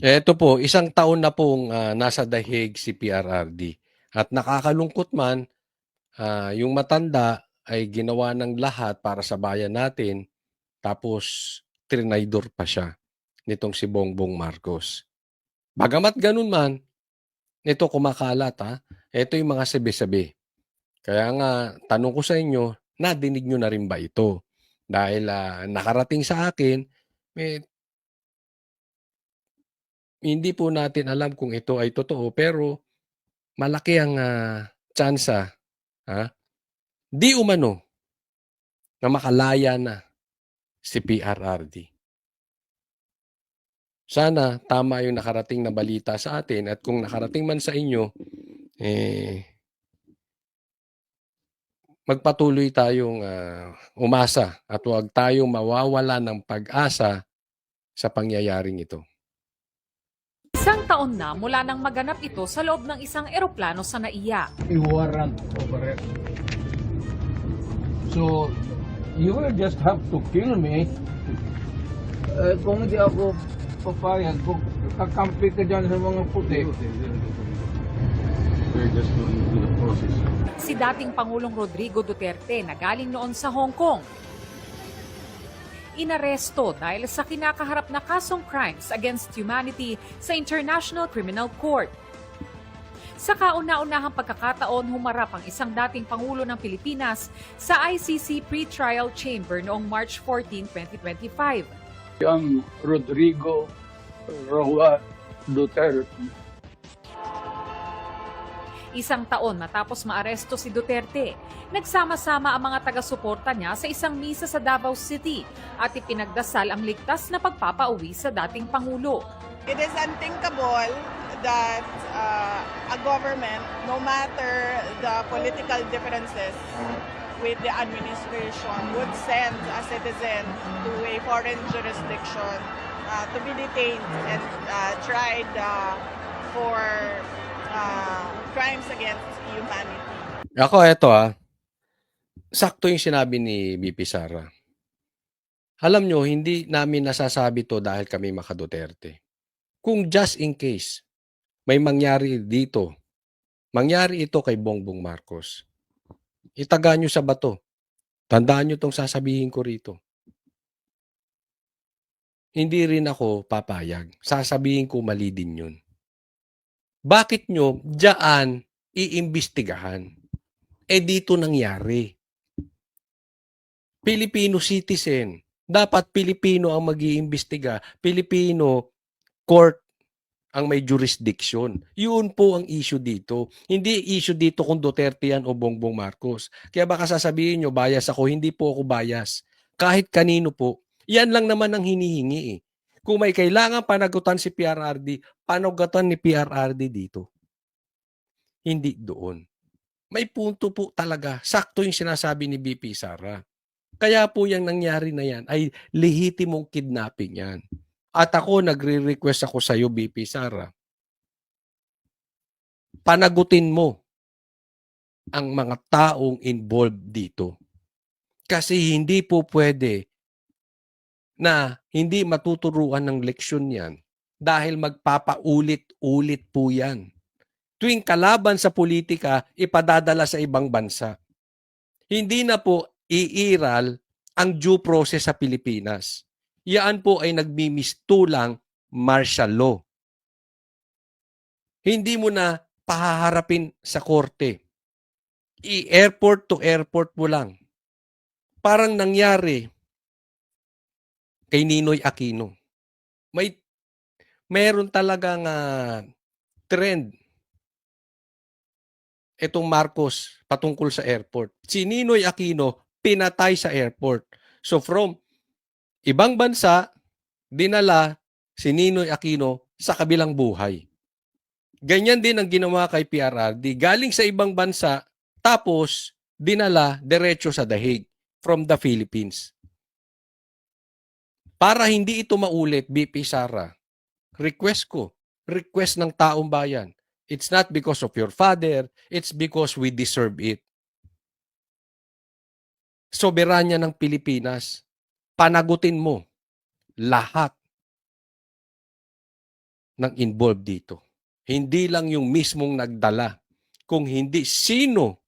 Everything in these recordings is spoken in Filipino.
Eto po, isang taon na pong, nasa dahig si PRRD at nakakalungkot man, yung matanda ay ginawa ng lahat para sa bayan natin tapos trinaydor pa siya nitong si Bongbong Marcos. Bagamat ganun man, ito kumakalat, eto yung mga sabi-sabi. Kaya nga tanong ko sa inyo, nadinig niyo na rin ba ito? Dahil, nakarating sa akin, eh, hindi po natin alam kung ito ay totoo pero malaki ang, tsansa, ha, di umano na makalaya na si PRRD. Sana tama yung nakarating na balita sa atin at kung nakarating man sa inyo, eh, magpatuloy tayong, umasa at huwag tayong mawawala ng pag-asa sa pangyayaring ito. Isang taon na mula nang maganap ito sa loob ng isang eroplano sa NAIA. A warrant over it. So, you will just have to kill me. Kung hindi ako papayag, kung kakampi ka dyan sa mga puti. We're just going through the process. Si dating Pangulong Rodrigo Duterte na galing noon sa Hong Kong. Inaresto dahil sa kinakaharap na kasong crimes against humanity sa International Criminal Court. Sa kauna-unahang pagkakataon, humarap ang isang dating Pangulo ng Pilipinas sa ICC Pre-Trial Chamber noong March 14, 2025. Ang Rodrigo Roa Duterte. Isang taon matapos maaresto si Duterte, nagsama-sama ang mga taga-suporta niya sa isang misa sa Davao City at ipinagdasal ang ligtas na pagpapauwi sa dating Pangulo. It is unthinkable that a government, no matter the political differences with the administration, would send a citizen to a foreign jurisdiction to be detained and tried for crimes against humanity. Ako eto, sakto yung sinabi ni VP Sara. Alam nyo, hindi namin nasasabi 'to dahil kami maka-Duterte. Kung just in case may mangyari dito, mangyari ito kay Bongbong Marcos, itaga nyo sa bato. Tandaan nyo 'tong sasabihin ko rito. Hindi rin ako papayag. Sasabihin ko mali din yun. Bakit nyo diyaan iimbestigahan? Dito nangyari. Filipino citizen. Dapat Pilipino ang mag-iimbestiga. Pilipino court ang may jurisdiction. Yun po ang issue dito. Hindi issue dito kung Duterte yan o Bongbong Marcos. Kaya baka sasabihin nyo, bias ako. Hindi po ako bias. Kahit kanino po. Yan lang naman ang hinihingi. Kung may kailangan panagutan si PRRD, panagutan ni PRRD dito. Hindi doon. May punto po talaga. Sakto yung sinasabi ni BP Sara. Kaya po yung nangyari na yan ay lehitimong kidnapping yan. At ako, nagre-request ako sa iyo, BP Sara, panagutin mo ang mga taong involved dito. Kasi hindi po pwede na hindi matuturuan ng leksyon yan dahil magpapaulit-ulit po yan. Tuwing kalaban sa politika, ipadadala sa ibang bansa. Hindi na po iiral ang due process sa Pilipinas. Yan po ay nagmimistulang martial law. Hindi mo na pahaharapin sa korte. I-airport to airport mo lang. Parang nangyari kay Ninoy Aquino. Meron talagang trend itong Marcos patungkol sa airport. Si Ninoy Aquino pinatay sa airport. So from ibang bansa, dinala si Ninoy Aquino sa kabilang buhay. Ganyan din ang ginawa kay PRRD. Galing sa ibang bansa, tapos dinala diretso sa dahig from the Philippines. Para hindi ito maulit, BP Sara, request ng taong bayan. It's not because of your father, it's because we deserve it. Soberanya ng Pilipinas, panagutin mo lahat ng involved dito. Hindi lang yung mismong nagdala, kung hindi sino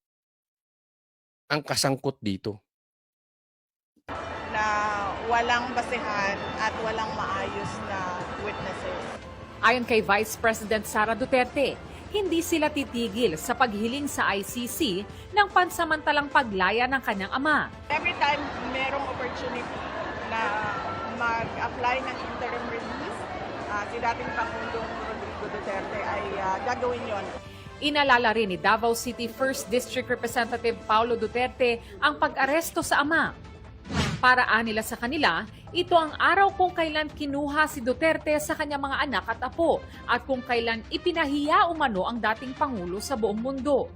ang kasangkot dito. Na walang basehan at walang maayos na witnesses. Ayon kay Vice President Sara Duterte, hindi sila titigil sa paghiling sa ICC ng pansamantalang paglaya ng kanyang ama. Every time merong opportunity na mag-apply ng interim release, si dating Pangulong Rodrigo Duterte ay gagawin yon. Inalala rin ni Davao City 1st District Representative Paulo Duterte ang pag-aresto sa ama. Paraan nila sa kanila, ito ang araw kung kailan kinuha si Duterte sa kanyang mga anak at apo at kung kailan ipinahiya umano ang dating Pangulo sa buong mundo.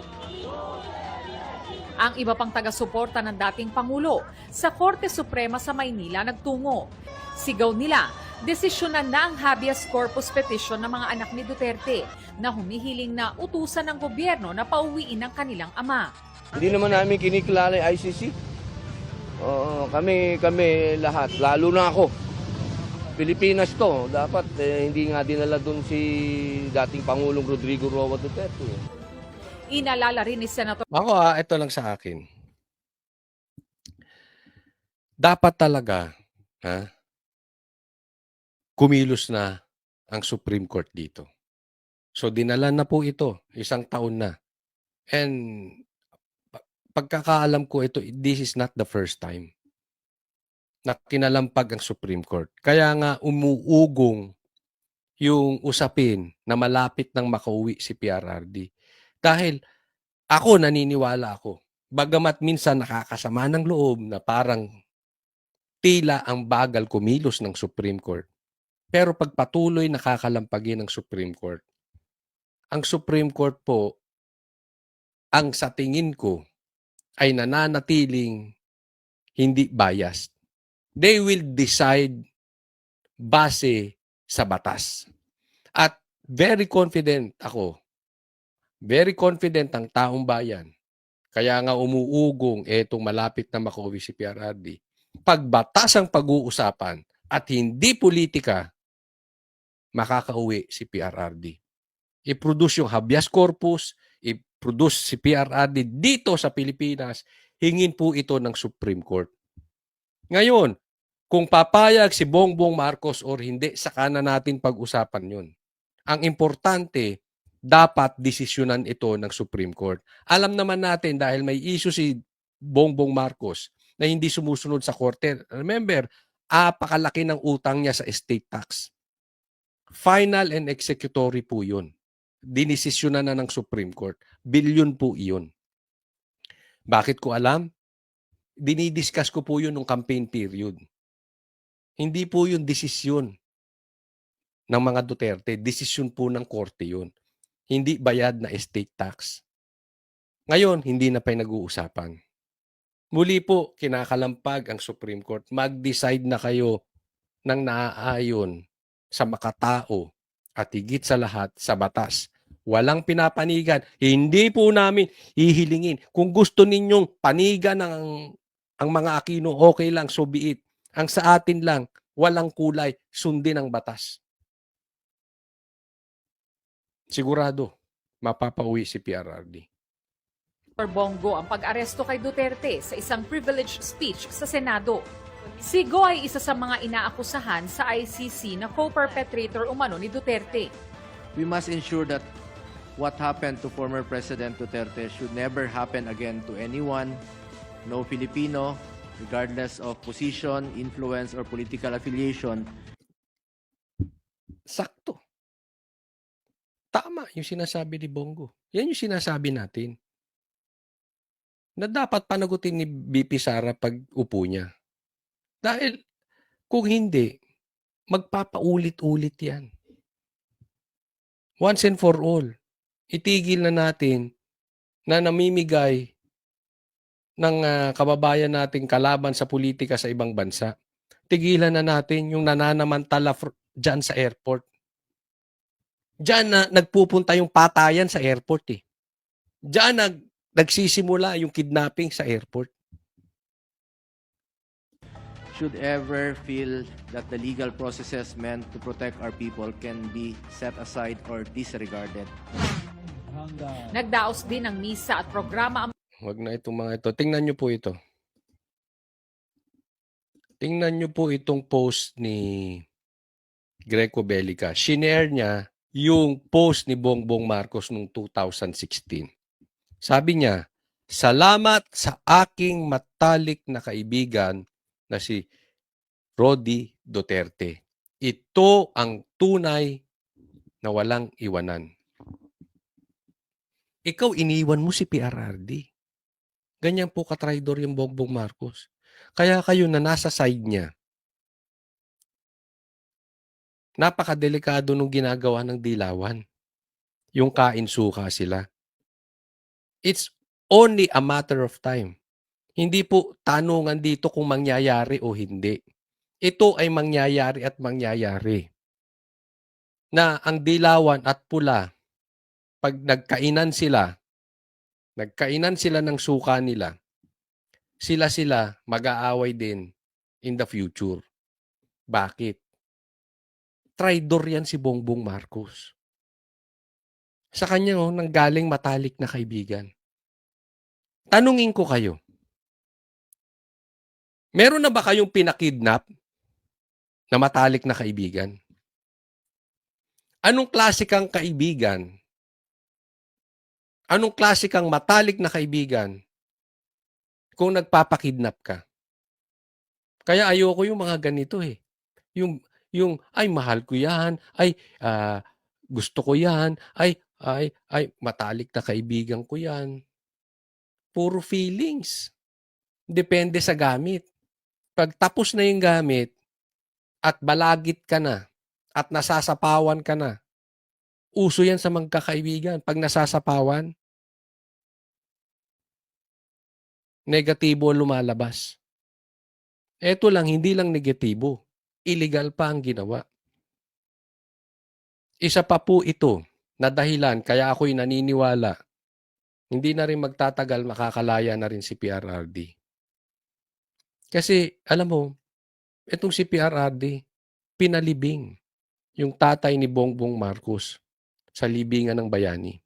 Ang iba pang taga-suporta ng dating Pangulo sa Korte Suprema sa Maynila nagtungo. Sigaw nila, desisyonan na ang habeas corpus petition ng mga anak ni Duterte na humihiling na utusan ng gobyerno na pauwiin ang kanilang ama. Hindi naman namin kinikilala yung ICC. Kami lahat, lalo na ako. Pilipinas to, dapat hindi nga dinala dun si dating Pangulong Rodrigo Roa Duterte. Inalala rin ni Senator Ako ito lang sa akin. Dapat talaga, kumilos na ang Supreme Court dito. So dinala na po ito, 1 taon na. And pagkakaalam ko ito, this is not the first time na kinalampag ang Supreme Court. Kaya nga umuugong yung usapin na malapit nang makauwi si PRRD. Dahil ako naniniwala ako, bagamat minsan nakakasama ng loob na parang tila ang bagal kumilos ng Supreme Court. Pero pagpatuloy nakakalampagin ng Supreme Court, ang Supreme Court po, ang sa tingin ko, ay nananatiling hindi biased. They will decide base sa batas. At very confident ako, very confident ang taong bayan, kaya nga umuugong etong malapit na makauwi si PRRD, pag batas ang pag-uusapan at hindi politika, makakauwi si PRRD. I-produce yung habeas corpus, i-produce si PRRD dito sa Pilipinas, hingin po ito ng Supreme Court. Ngayon, kung papayag si Bongbong Marcos or hindi, saka na natin pag-usapan yun. Ang importante, dapat desisyonan ito ng Supreme Court. Alam naman natin dahil may issue si Bongbong Marcos na hindi sumusunod sa korte. Remember, apakalaki ng utang niya sa estate tax. Final and executory po yun. Dinesisyonan na ng Supreme Court. Bilyon po iyon. Bakit ko alam? Dinidiscuss ko po yun nung campaign period. Hindi po yun desisyon ng mga Duterte. Desisyon po ng korte yun. Hindi bayad na estate tax. Ngayon, hindi na pa nag-uusapan. Muli po, kinakalampag ang Supreme Court. Mag-decide na kayo ng naaayon sa makatao at higit sa lahat sa batas. Walang pinapanigan. Hindi po namin hihilingin. Kung gusto ninyong panigan ang mga Aquino, okay lang, so be it. Ang sa atin lang, walang kulay, sundin ang batas. Sigurado, mapapauwi si PRRD. Bongo ang pag-aresto kay Duterte sa isang privileged speech sa Senado. Si Go ay isa sa mga inaakusahan sa ICC na co-perpetrator umano ni Duterte. We must ensure that what happened to former President Duterte should never happen again to anyone, no Filipino, regardless of position, influence, or political affiliation. Sakto. Tama yung sinasabi ni Bongo. Yan yung sinasabi natin. Na dapat panagutin ni BP Sara pag upo niya. Dahil kung hindi, magpapaulit-ulit yan. Once and for all, itigil na natin na namimigay ng kababayan nating kalaban sa politika sa ibang bansa. Tigilan na natin yung nananamantala dyan sa airport. Diyan na nagpupunta yung patayan sa airport eh. Diyan nagsisimula yung kidnapping sa airport. should ever feel that the legal processes meant to protect our people can be set aside or disregarded. Nagdaos din ng misa at programa ang Wag na itong mga ito. Tingnan nyo po ito. Tingnan nyo po itong post ni Greco Bellica. Shinare niya yung post ni Bongbong Marcos noong 2016. Sabi niya, salamat sa aking matalik na kaibigan na si Rody Duterte. Ito ang tunay na walang iwanan. Ikaw iniwan mo si PRRD. Ganyan po katraidor yung Bongbong Marcos. Kaya kayo na nasa side niya, napakadelikado nung ginagawa ng Dilawan. Yung kain-suka sila. It's only a matter of time. Hindi po tanungan dito kung mangyayari o hindi. Ito ay mangyayari at mangyayari. Na ang Dilawan at Pula, pag nagkainan sila ng suka nila, sila mag-aaway din in the future. Bakit? Traidor yan si Bongbong Marcos. Sa kanya nanggaling matalik na kaibigan. Tanungin ko kayo, meron na ba kayong pinakidnap na matalik na kaibigan? Anong klase kang kaibigan? Anong klase kang matalik na kaibigan kung nagpapakidnap ka? Kaya ayoko yung mga ganito eh. Yung ay mahal ko yan, ay gusto ko yan, ay matalik na kaibigan ko yan. Puro feelings. Depende sa gamit. Pag tapos na yung gamit at balagit ka na at nasasapawan ka na, uso yan sa magkakaibigan. Pag nasasapawan, negatibo lumalabas. Eto lang, hindi lang negatibo. Illegal pa ang ginawa. Isa pa po ito na dahilan kaya ako'y naniniwala hindi na rin magtatagal makakalaya na rin si PRRD. Kasi alam mo, itong si PRRD, pinalibing yung tatay ni Bongbong Marcos sa libingan ng bayani.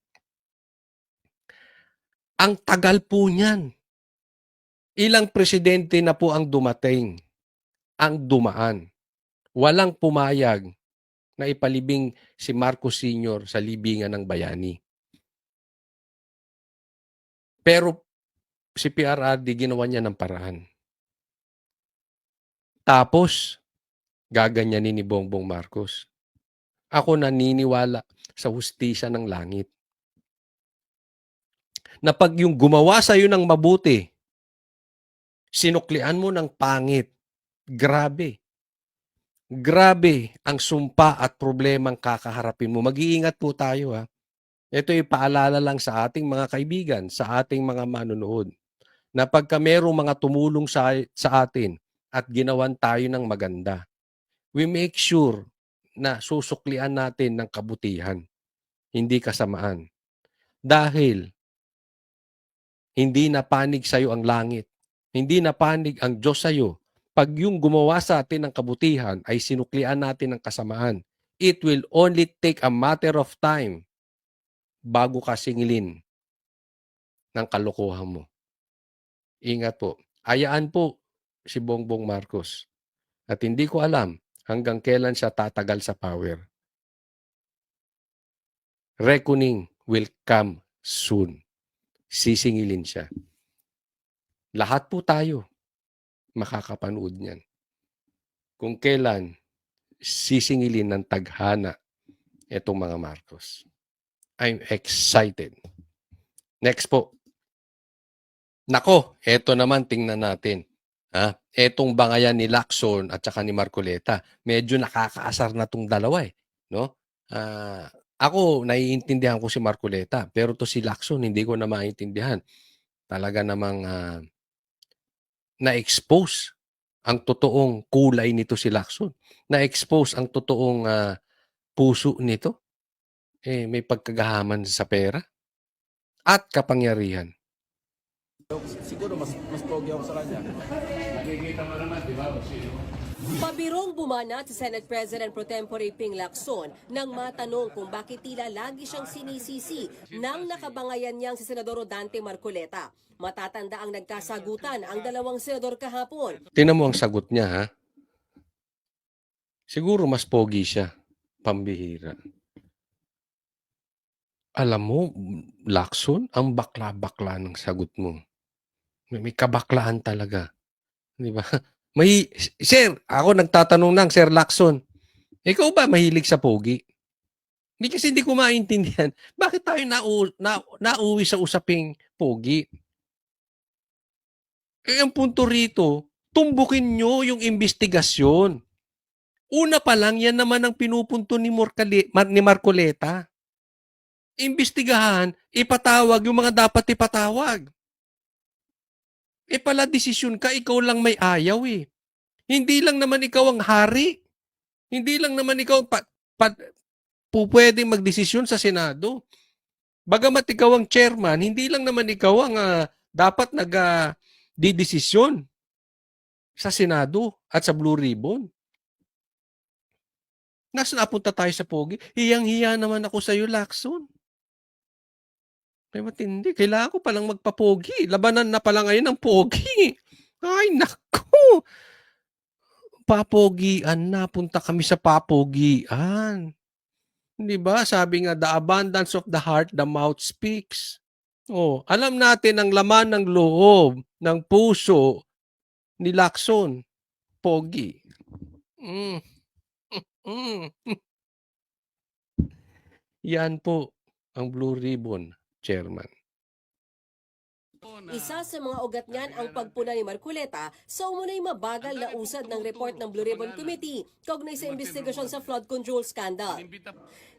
Ang tagal po niyan. Ilang presidente na po ang dumating, ang dumaan. Walang pumayag na ipalibing si Marcos Sr. sa libingan ng bayani. Pero si PRRD ginawa niya ng paraan. Tapos, gaganyanin ni Bongbong Marcos. Ako naniniwala sa hustisya ng langit. Na pag yung gumawa sa'yo ng mabuti, sinuklian mo ng pangit, grabe. Grabe ang sumpa at problemang kakaharapin mo. Mag-iingat po tayo ha. Ito ay paalala lang sa ating mga kaibigan, sa ating mga manonood, na pagka merong mga tumulong sa atin at ginawan tayo ng maganda, we make sure na susuklian natin ng kabutihan, hindi kasamaan. Dahil hindi napanig sa'yo ang langit, hindi napanig ang Diyos sa'yo. Pag yung gumawa sa atin ng kabutihan ay sinuklian natin ng kasamaan, it will only take a matter of time bago ka singilin ng kalokohan mo. Ingat po. Ayaan po si Bongbong Marcos. At hindi ko alam hanggang kailan siya tatagal sa power. Reckoning will come soon. Sisingilin siya. Lahat po tayo makakapanood niyan. Kung kailan sisingilin ng tadhana itong mga Marcos. I'm excited. Next po. Nako, eto naman tingnan natin. Etong bangayan ni Lacson at saka ni Marcoleta. Medyo nakakaasar na tong dalawa eh. No? Ako, naiintindihan ko si Marcoleta. Pero to si Lacson, hindi ko na maintindihan. Talaga namang na-expose ang totoong kulay nito si Lacson. Na-expose ang totoong puso nito. May pagkagahaman sa pera at kapangyarihan. Siguro mas pogi ako sa kanya. Pabirong bumanat si Senate President Pro Tempore Ping Lacson nang matanong kung bakit tila lagi siyang sinisisi ng nakabangayan niyang si Senador Dante Marcoleta. Matatanda ang nagkasagutan ang dalawang senador kahapon. Tingnan mo ang sagot niya, ha? Siguro mas pogi siya. Pambihira. Alam mo, Lacson, ang bakla-bakla ng sagot mo. May kabaklaan talaga. Di ba? Sir, ako nagtatanong lang, Sir Lacson. Ikaw ba mahilig sa pogi? Hindi ko maintindihan. Bakit tayo nauwi sa usaping pogi? Ang punto rito, tumbukin nyo yung investigasyon. Una pa lang, yan naman ang pinupunto ni Marcoleta. Imbestigahan, ipatawag yung mga dapat ipatawag. Pala desisyon ka, ikaw lang may ayaw eh. Hindi lang naman ikaw ang hari. Hindi lang naman ikaw pwedeng magdesisyon sa Senado. Bagamat ikaw ang chairman, hindi lang naman ikaw ang dapat didesisyon sa Senado at sa Blue Ribbon. Nasaan napunta tayo sa pogi? Hiyang-hiya naman ako sa iyo, Lacson. May matindi. Kailangan ko palang magpapogi. Labanan na pala ngayon ng pogi. Ay, naku. Papogian na. Punta kami sa papogian. Di ba? Sabi nga, the abundance of the heart, the mouth speaks. Oh, alam natin ang laman ng loob, ng puso ni Lacson. Pogi. Yan po ang Blue Ribbon, Chairman. Isa sa mga ugat niyan ang pagpuna ni Marcoleta sa umunay mabagal na usad ng report ng Blue Ribbon Committee kaugnay sa investigasyon sa flood control scandal.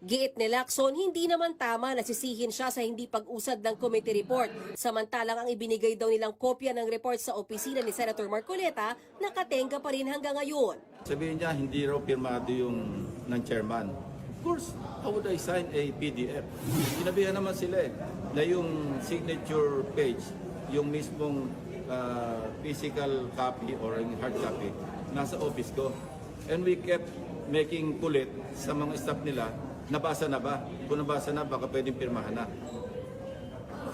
Giit ni Lacson, hindi naman tama na sisihin siya sa hindi pag-usad ng committee report. Samantalang ang ibinigay daw nilang kopya ng report sa opisina ni Senator Marcoleta, nakatenga pa rin hanggang ngayon. Sabihin niya, hindi raw pirmado yung ng chairman. Of course, how would I sign a PDF? Sinabihan naman sila na yung signature page, yung mismong physical copy or yung hard copy, nasa office ko. And we kept making kulit sa mga staff nila, nabasa na ba? Kung nabasa na, baka pwedeng pirmahan na.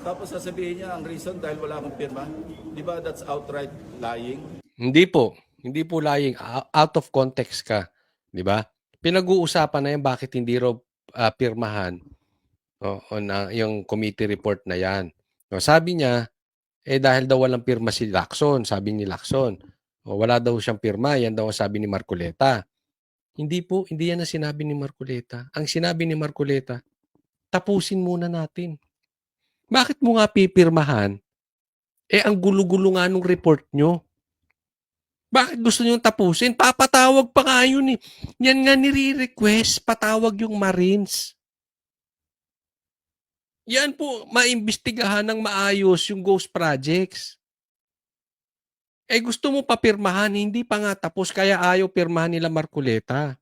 Tapos sasabihin niya, ang reason dahil wala akong pirma, di ba that's outright lying? Hindi po lying. Out of context ka. Di ba? Pinag-uusapan na yan bakit hindi raw pirmahan yung committee report na yan. Sabi niya, dahil daw walang pirma si Lacson, sabi ni Lacson. Wala daw siyang pirma, yan daw ang sabi ni Marcoleta. Hindi yan ang sinabi ni Marcoleta. Ang sinabi ni Marcoleta, tapusin muna natin. Bakit mo nga pipirmahan? Ang gulo-gulo nga nung report nyo. Bakit gusto nyo tapusin? Papatawag pa nga yun eh. Yan nga nire-request, patawag yung Marines. Yan po, maimbestigahan ng maayos yung ghost projects. Gusto mo papirmahan, hindi pa nga tapos, kaya ayaw pirmahan nila Marcoleta.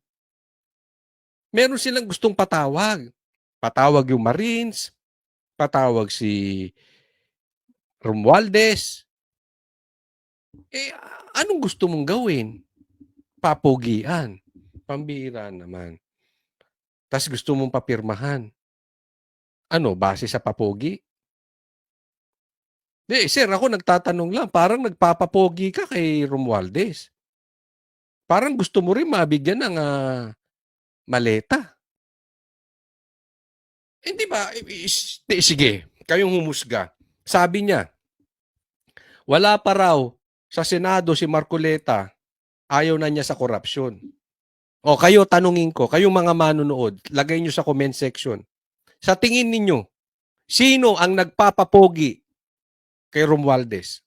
Meron silang gustong patawag. Patawag yung Marines, patawag si Romualdez. Anong gusto mong gawin? Papogian. Pambihira naman. Tas gusto mong papirmahan. Base sa papogi? Sir, ako nagtatanong lang. Parang nagpapapogi ka kay Romualdez. Parang gusto mo rin mabigyan ng maleta. Hindi ba? Sige, kayong humusga. Sabi niya, wala pa raw sa Senado si Marcoleta, ayaw na niya sa korupsyon. Kayo, tanungin ko, kayong mga manonood, lagay niyo sa comment section. Sa tingin ninyo, sino ang nagpapapogi kay Romualdez?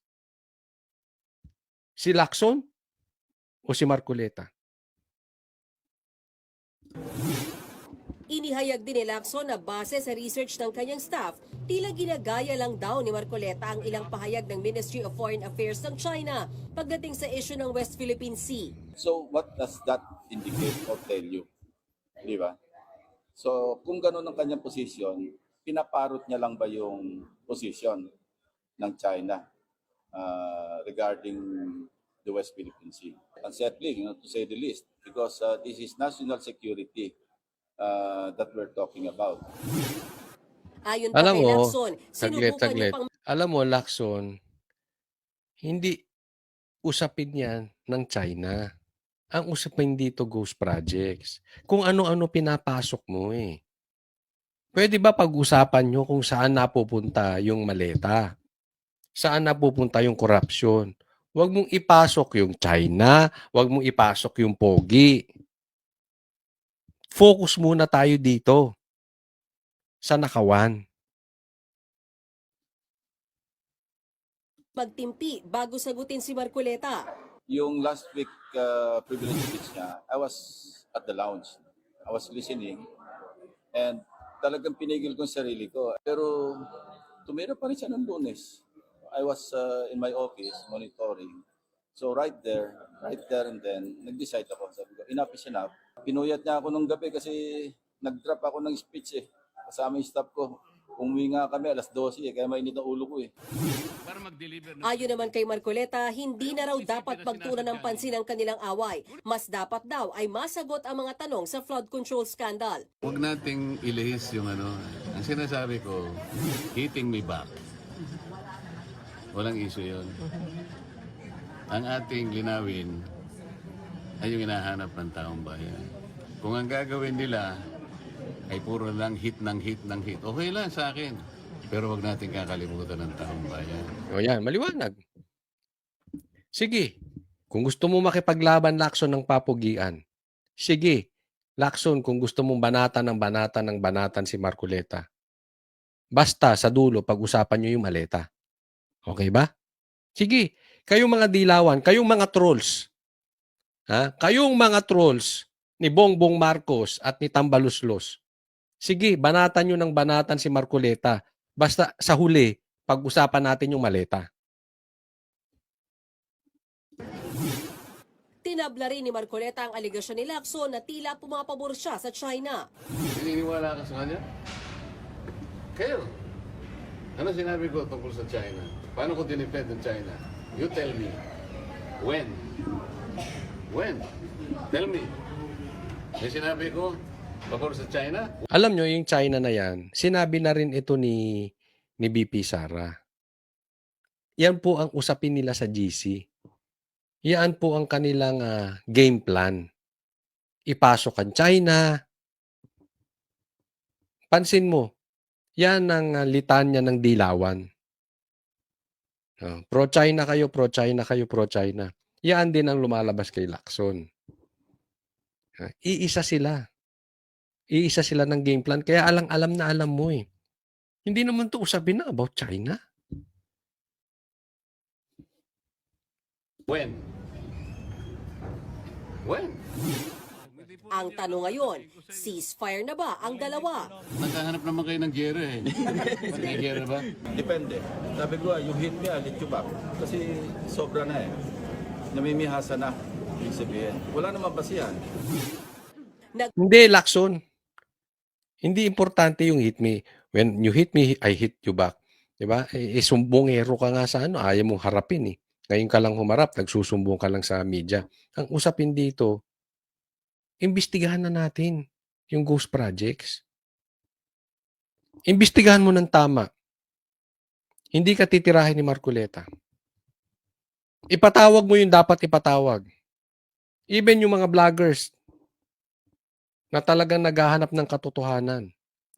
Si Lacson o si Marcoleta? Inihayag din ni Lacson na base sa research ng kanyang staff, tila ginagaya lang daw ni Marcoleta ang ilang pahayag ng Ministry of Foreign Affairs ng China pagdating sa issue ng West Philippine Sea. So what does that indicate or tell you? Di ba? So kung gano'n ang kanyang posisyon, pinaparot niya lang ba yung posisyon ng China? regarding the West Philippine Sea. Unsettling, to say the least, because this is national security that we're talking about. Ayon pa Alam kay mo, Lacson, saglit, sinubukan niya saglit. pang Alam mo, Lacson, hindi usapin yan ng China. Ang usapin dito, ghost projects. Kung ano-ano pinapasok mo eh. Pwede ba pag-usapan nyo kung saan napupunta yung maleta? Saan napupunta yung korupsyon? Huwag mong ipasok yung China, huwag mong ipasok yung Pogi. Focus muna tayo dito sa nakawan. magtimpi bago sagutin si Marcoleta. Yung last week privilege speech niya, I was at the lounge. I was listening and talagang pinigil ko yung sarili ko. Pero tumira pa rin siya ng Lunes. I was in my office monitoring. So right there and then, nag-decide ako. Sabi ko, enough is enough. Pinuyat niya ako nung gabi kasi nag-drop ako ng speech eh. Kasama yung staff ko. Umuwi nga kami alas 12 kaya mainit ang ulo ko eh. Ayon naman kay Marcoleta, hindi na raw dapat pagtuunan ng pansin ang kanilang away. Mas dapat daw ay masagot ang mga tanong sa flood control scandal. Huwag nating ilihis yung ano. Ang sinasabi ko, hitting me back. Walang issue yun. Ang ating linawin ay yung hinahanap ng taong bayan. Kung ang gagawin nila ay puro lang hit ng hit ng hit, okay lang sa akin. Pero wag natin kakalimutan ng taong bayan. O yan, maliwanag. Sige, kung gusto mo makipaglaban, Lacson, ng papugian, sige, Lacson, kung gusto mong banatan si Marcoleta, basta sa dulo, pag-usapan nyo yung maleta. Okay ba? Sige, kayong mga dilawan, kayong mga trolls, kayong mga trolls ni Bongbong Marcos at ni Tambaluslos, sige, banatan nyo ng banatan si Marcoleta. Basta sa huli, pag-usapan natin yung maleta. Tinabla rin ni Marcoleta ang alegasyon ni Lacson na tila pumapabor siya sa China. Naniniwala ka sa kanya? Kayo. Ano sinabi ko tungkol sa China? Paano ko dinefend ng China? You tell me. When? When? Tell me. May sinabi ko pabor sa China? Alam nyo, yung China na yan, sinabi na rin ito ni BP Sara. Yan po ang usapin nila sa GC. Yan po ang kanilang game plan. Ipasok ang China. Pansin mo, yan ang litanya ng dilawan. Pro-China kayo, pro-China kayo, pro-China. Yan din ang lumalabas kay Lacson. Iisa sila. Iisa sila ng game plan. Kaya alam na alam mo eh. Hindi naman to usapin na about China. When? When? Ang tanong ngayon, ceasefire na ba ang dalawa? Naghahanap naman kayo ng gera eh. May gera ba? Depende. Sabi ko, yung hit me, I'll hit you back. Kasi sobra na eh. Namimihasa na. Ibig sabihin. Wala naman basihan. Hindi, Lacson. Hindi importante yung hit me. When you hit me, I hit you back. Diba? Sumbongero ka nga sa ano. Ayaw mong harapin eh. Ngayon ka lang humarap, nagsusumbong ka lang sa media. Ang usapin dito, imbestigahan na natin yung ghost projects. Imbestigahan mo ng tama. Hindi ka titirahin ni Marcoleta. Ipatawag mo yung dapat ipatawag. Even yung mga vloggers na talagang naghahanap ng katotohanan.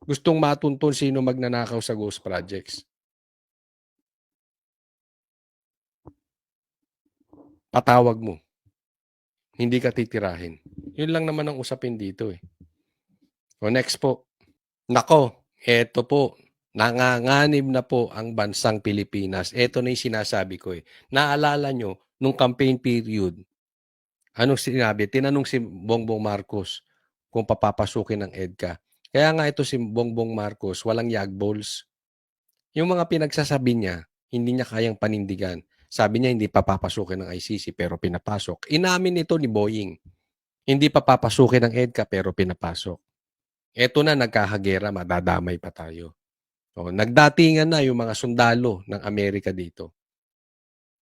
Gustong matuntun sino magnanakaw sa ghost projects. Patawag mo. Hindi ka titirahin. Yun lang naman ang usapin dito eh. O next po. Nako, eto po. Nanganganib na po ang bansang Pilipinas. Eto na yung sinasabi ko eh. Naalala nyo, nung campaign period, anong sinabi? Tinanong si Bongbong Marcos kung papapasukin ng EDCA. Kaya nga ito si Bongbong Marcos, walang yagballs. Yung mga pinagsasabi niya, hindi niya kayang panindigan. Sabi niya hindi papapasukin ng ICC pero pinapasok. Inamin ito ni Boying. Hindi papapasukin ng EDCA pero pinapasok. Eto na nagkahagera, madadamay pa tayo. O, nagdatingan na yung mga sundalo ng Amerika dito.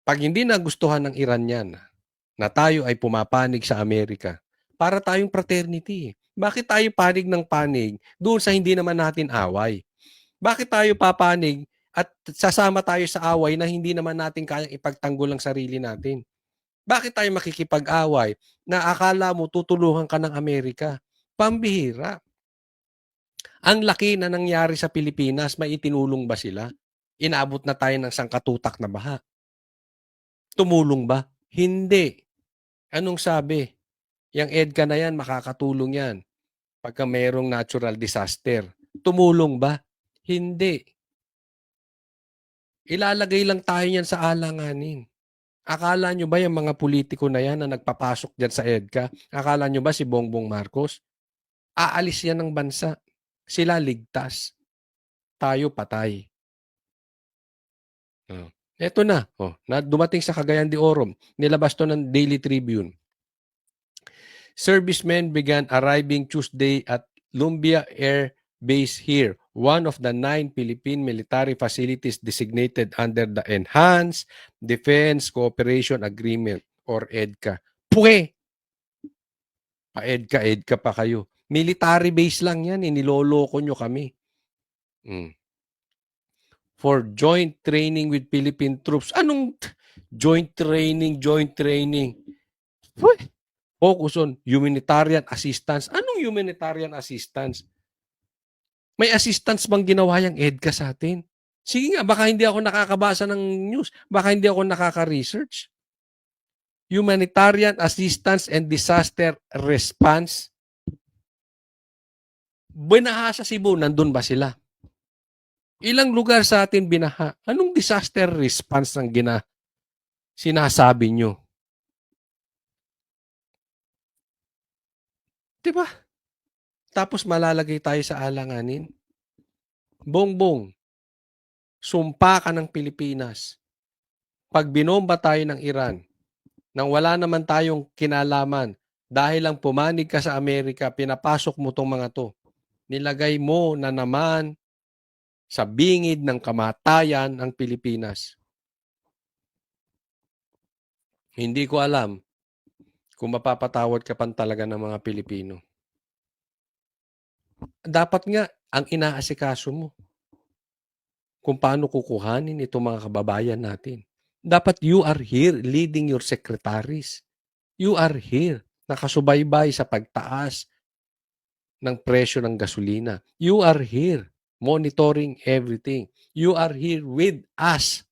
Pag hindi nagustuhan ng Iran yan, na tayo ay pumapanig sa Amerika, para tayong fraternity. Bakit tayo panig ng panig doon sa hindi naman natin away? Bakit tayo papanig at sasama tayo sa away na hindi naman natin kayang ipagtanggol ang sarili natin? Bakit tayo makikipag-away na akala mo tutulungan ka ng Amerika? Pambihira. Ang laki na nangyari sa Pilipinas, may itinulong ba sila? Inabot na tayo ng sangkatutak na baha. Tumulong ba? Hindi. Anong sabi? Yang EDCA na yan, makakatulong yan pagka mayroong natural disaster. Tumulong ba? Hindi. Ilalagay lang tayo yan sa alanganin. Akala nyo ba yung mga politiko na yan na nagpapasok dyan sa EDCA, akala nyo ba si Bongbong Marcos? Aalis yan ng bansa. Sila ligtas. Tayo patay. Eto na. Dumating sa Cagayan de Oro. Nilabas to ng Daily Tribune. Servicemen began arriving Tuesday at Lumbia Air Base here, one of the 9 Philippine military facilities designated under the Enhanced Defense Cooperation Agreement or EDCA. Pwe! Pa-EDCA pa kayo. Military base lang yan, iniloloko nyo kami. For joint training with Philippine troops. Anong joint training? Pwe! Focus on humanitarian assistance. Anong humanitarian assistance? May assistance bang ginawa yung EDCA sa atin? Sige nga, baka hindi ako nakakabasa ng news. Baka hindi ako nakaka-research. Humanitarian assistance and disaster response. Binaha sa Cebu, nandun ba sila? Ilang lugar sa atin binaha? Anong disaster response ang sinasabi nyo? Diba? Tapos malalagay tayo sa alanganin. Bongbong, sumpa ka ng Pilipinas. Pag binomba tayo ng Iran, nang wala naman tayong kinalaman, dahil lang pumanig ka sa Amerika, pinapasok mo tong mga to. Nilagay mo na naman sa bingid ng kamatayan ang Pilipinas. Hindi ko alam kung mapapatawad ka pan talaga ng mga Pilipino. Dapat nga, ang inaasikaso mo kung paano kukuhanin itong mga kababayan natin. Dapat you are here leading your secretaries. You are here nakasubaybay sa pagtaas ng presyo ng gasolina. You are here monitoring everything. You are here with us.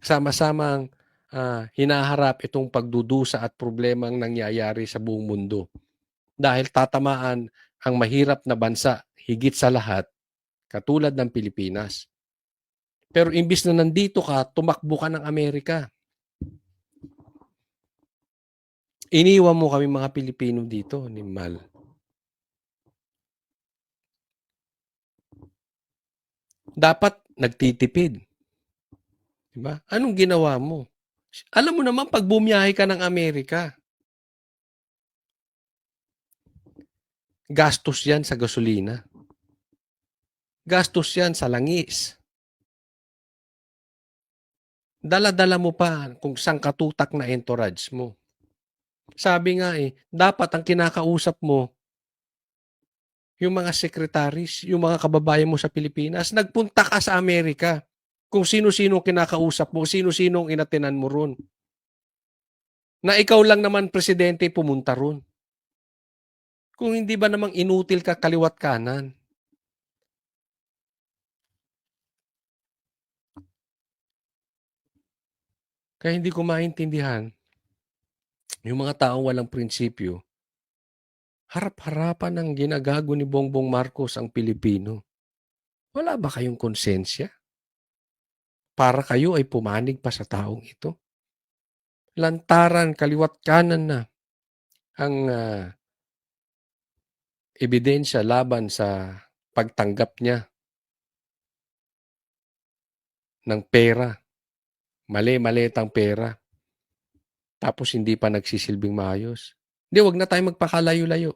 Sama-samang hinaharap itong pagdudusa at problemang nangyayari sa buong mundo. Dahil tatamaan ang mahirap na bansa higit sa lahat, katulad ng Pilipinas. Pero imbis na nandito ka, tumakbo ka ng Amerika. Iniwan mo kami mga Pilipino dito, Nimal. Dapat nagtitipid. Diba? Anong ginawa mo? Alam mo naman pag bumiyahe ka ng Amerika, gastos yan sa gasolina. Gastos yan sa langis. Dala-dala mo pa kung sangkatutak na entourage mo. Sabi nga dapat ang kinakausap mo, yung mga secretaries, yung mga kababayan mo sa Pilipinas, nagpunta ka sa Amerika. Kung sino-sino kinakausap mo, sino-sinong inatenan mo ron. Na ikaw lang naman presidente pumunta ron. Kung hindi ba namang inutil ka kaliwat kanan. Kaya hindi ko maintindihan yung mga taong walang prinsipyo. Harap-harapan ng ginagago ni Bongbong Marcos ang Pilipino. Wala ba kayong konsensya? Para kayo ay pumanig pa sa taong ito. Lantaran, kaliwat kanan na ang ebidensya laban sa pagtanggap niya ng pera. Mali-malitang pera. Tapos hindi pa nagsisilbing maayos. Hindi, wag na tayo magpakalayo-layo.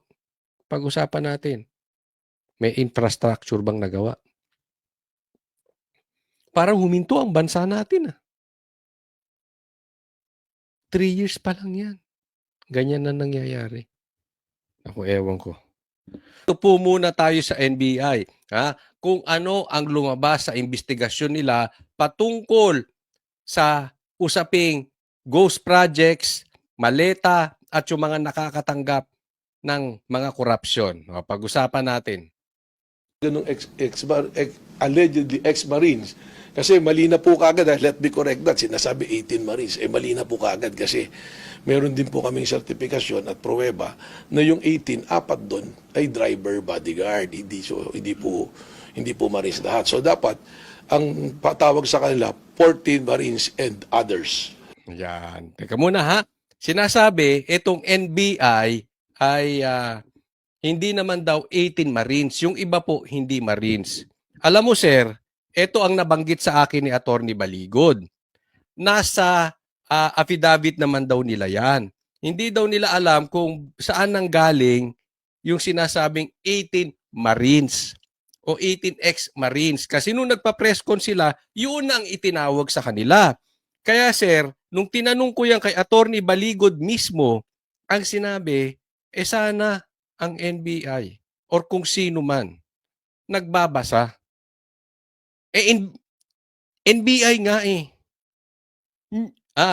Pag-usapan natin. May infrastructure bang nagawa? Parang huminto ang bansa natin. 3 years pa lang yan. Ganyan na nangyayari. Ako, ewan ko. Ito po muna tayo sa NBI. Kung ano ang lumabas sa investigasyon nila patungkol sa usaping ghost projects, maleta, at yung mga nakakatanggap ng mga korupsyon. Pag-usapan natin. Ganung allegedly ex-Marines. Kasi mali na po kagad, let me correct that, sinasabi 18 Marines. Mali na po kagad kasi meron din po kaming sertifikasyon at pruweba na yung 18, apat doon ay driver bodyguard. Hindi po Marines lahat. So dapat, ang patawag sa kanila, 14 Marines and others. Yan. Teka muna ha. Sinasabi, itong NBI ay hindi naman daw 18 Marines. Yung iba po, hindi Marines. Alam mo, sir, ito ang nabanggit sa akin ni Attorney Baligod. Nasa affidavit naman daw nila yan. Hindi daw nila alam kung saan nanggaling yung sinasabing 18 Marines o 18 ex-Marines. Kasi nung nagpa-press con sila, yun ang itinawag sa kanila. Kaya sir, nung tinanong ko yan kay Attorney Baligod mismo, ang sinabi, sana ang NBI or kung sino man nagbabasa. NBI nga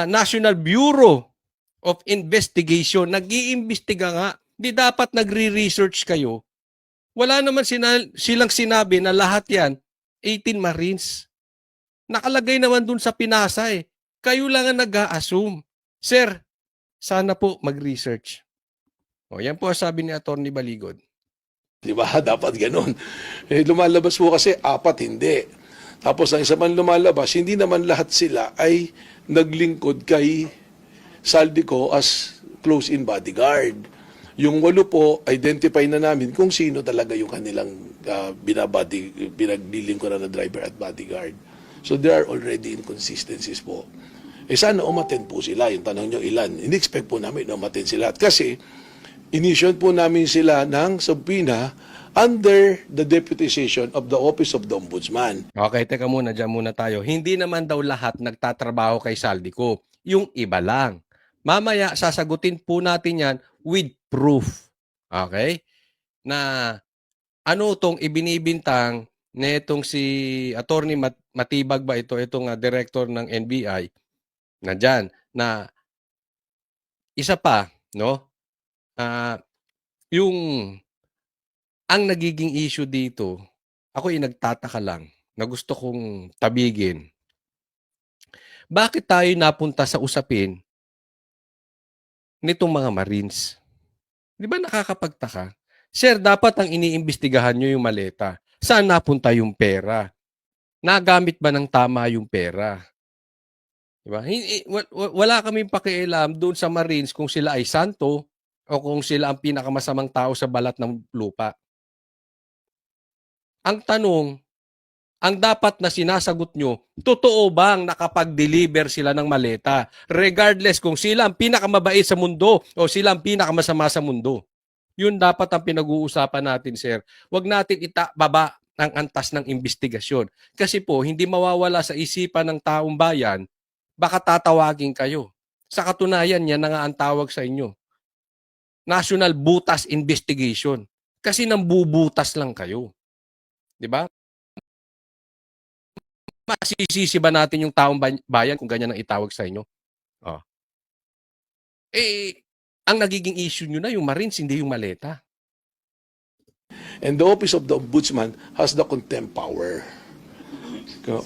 National Bureau of Investigation, nag-iimbestiga nga. Di dapat nagre-research kayo. Wala naman silang sinabi na lahat yan 18 Marines. Nakalagay naman dun sa pinasa Kayo lang ang nag-a-assume. Sir, sana po mag-research. Yan po ang sabi ni Attorney Baligod. Di ba? Dapat ganun. Lumalabas po kasi, apat hindi. Tapos ang isa man lumalabas, hindi naman lahat sila ay naglingkod kay Saldico as close-in bodyguard. Yung 8 po, identify na namin kung sino talaga yung kanilang pinaglilingkuran na driver at bodyguard. So there are already inconsistencies po. Sana umattend po sila. Yung tanong nyo ilan. In-expect po namin na umattend sila. Kasi inisyon po namin sila ng subpoena under the deputization of the Office of the Ombudsman. Okay, teka muna, dyan muna tayo. Hindi naman daw lahat nagtatrabaho kay Saldico. Yung iba lang. Mamaya, sasagutin po natin yan with proof. Okay? Na ano itong ibinibintang na itong si Attorney Matibag ba ito, itong director ng NBI, na dyan, na isa pa, no? Yung ang nagiging issue dito, ako nagtataka lang na gusto kong tabigin. Bakit tayo napunta sa usapin nitong mga Marines? Di ba nakakapagtaka? Sir, dapat ang iniimbestigahan nyo yung maleta. Saan napunta yung pera? Nagamit ba ng tama yung pera? Diba? Wala kaming pakialam doon sa Marines kung sila ay santo o kung sila ang pinakamasamang tao sa balat ng lupa. Ang tanong, ang dapat na sinasagot nyo, totoo bang nakapag-deliver sila ng maleta? Regardless kung sila ang pinakamabait sa mundo o sila ang pinakamasama sa mundo. Yun dapat ang pinag-uusapan natin, sir. Huwag natin itababa ang antas ng investigasyon. Kasi po, hindi mawawala sa isipan ng taong bayan, baka tatawagin kayo. Sa katunayan, yan na nga ang tawag sa inyo. National Butas Investigation. Kasi nambubutas lang kayo. Di ba? Masisisi ba natin yung taong bayan kung ganyan ang itawag sa inyo? Ang nagiging issue nyo na yung Marines, hindi yung maleta. And the Office of the Ombudsman has the contempt power.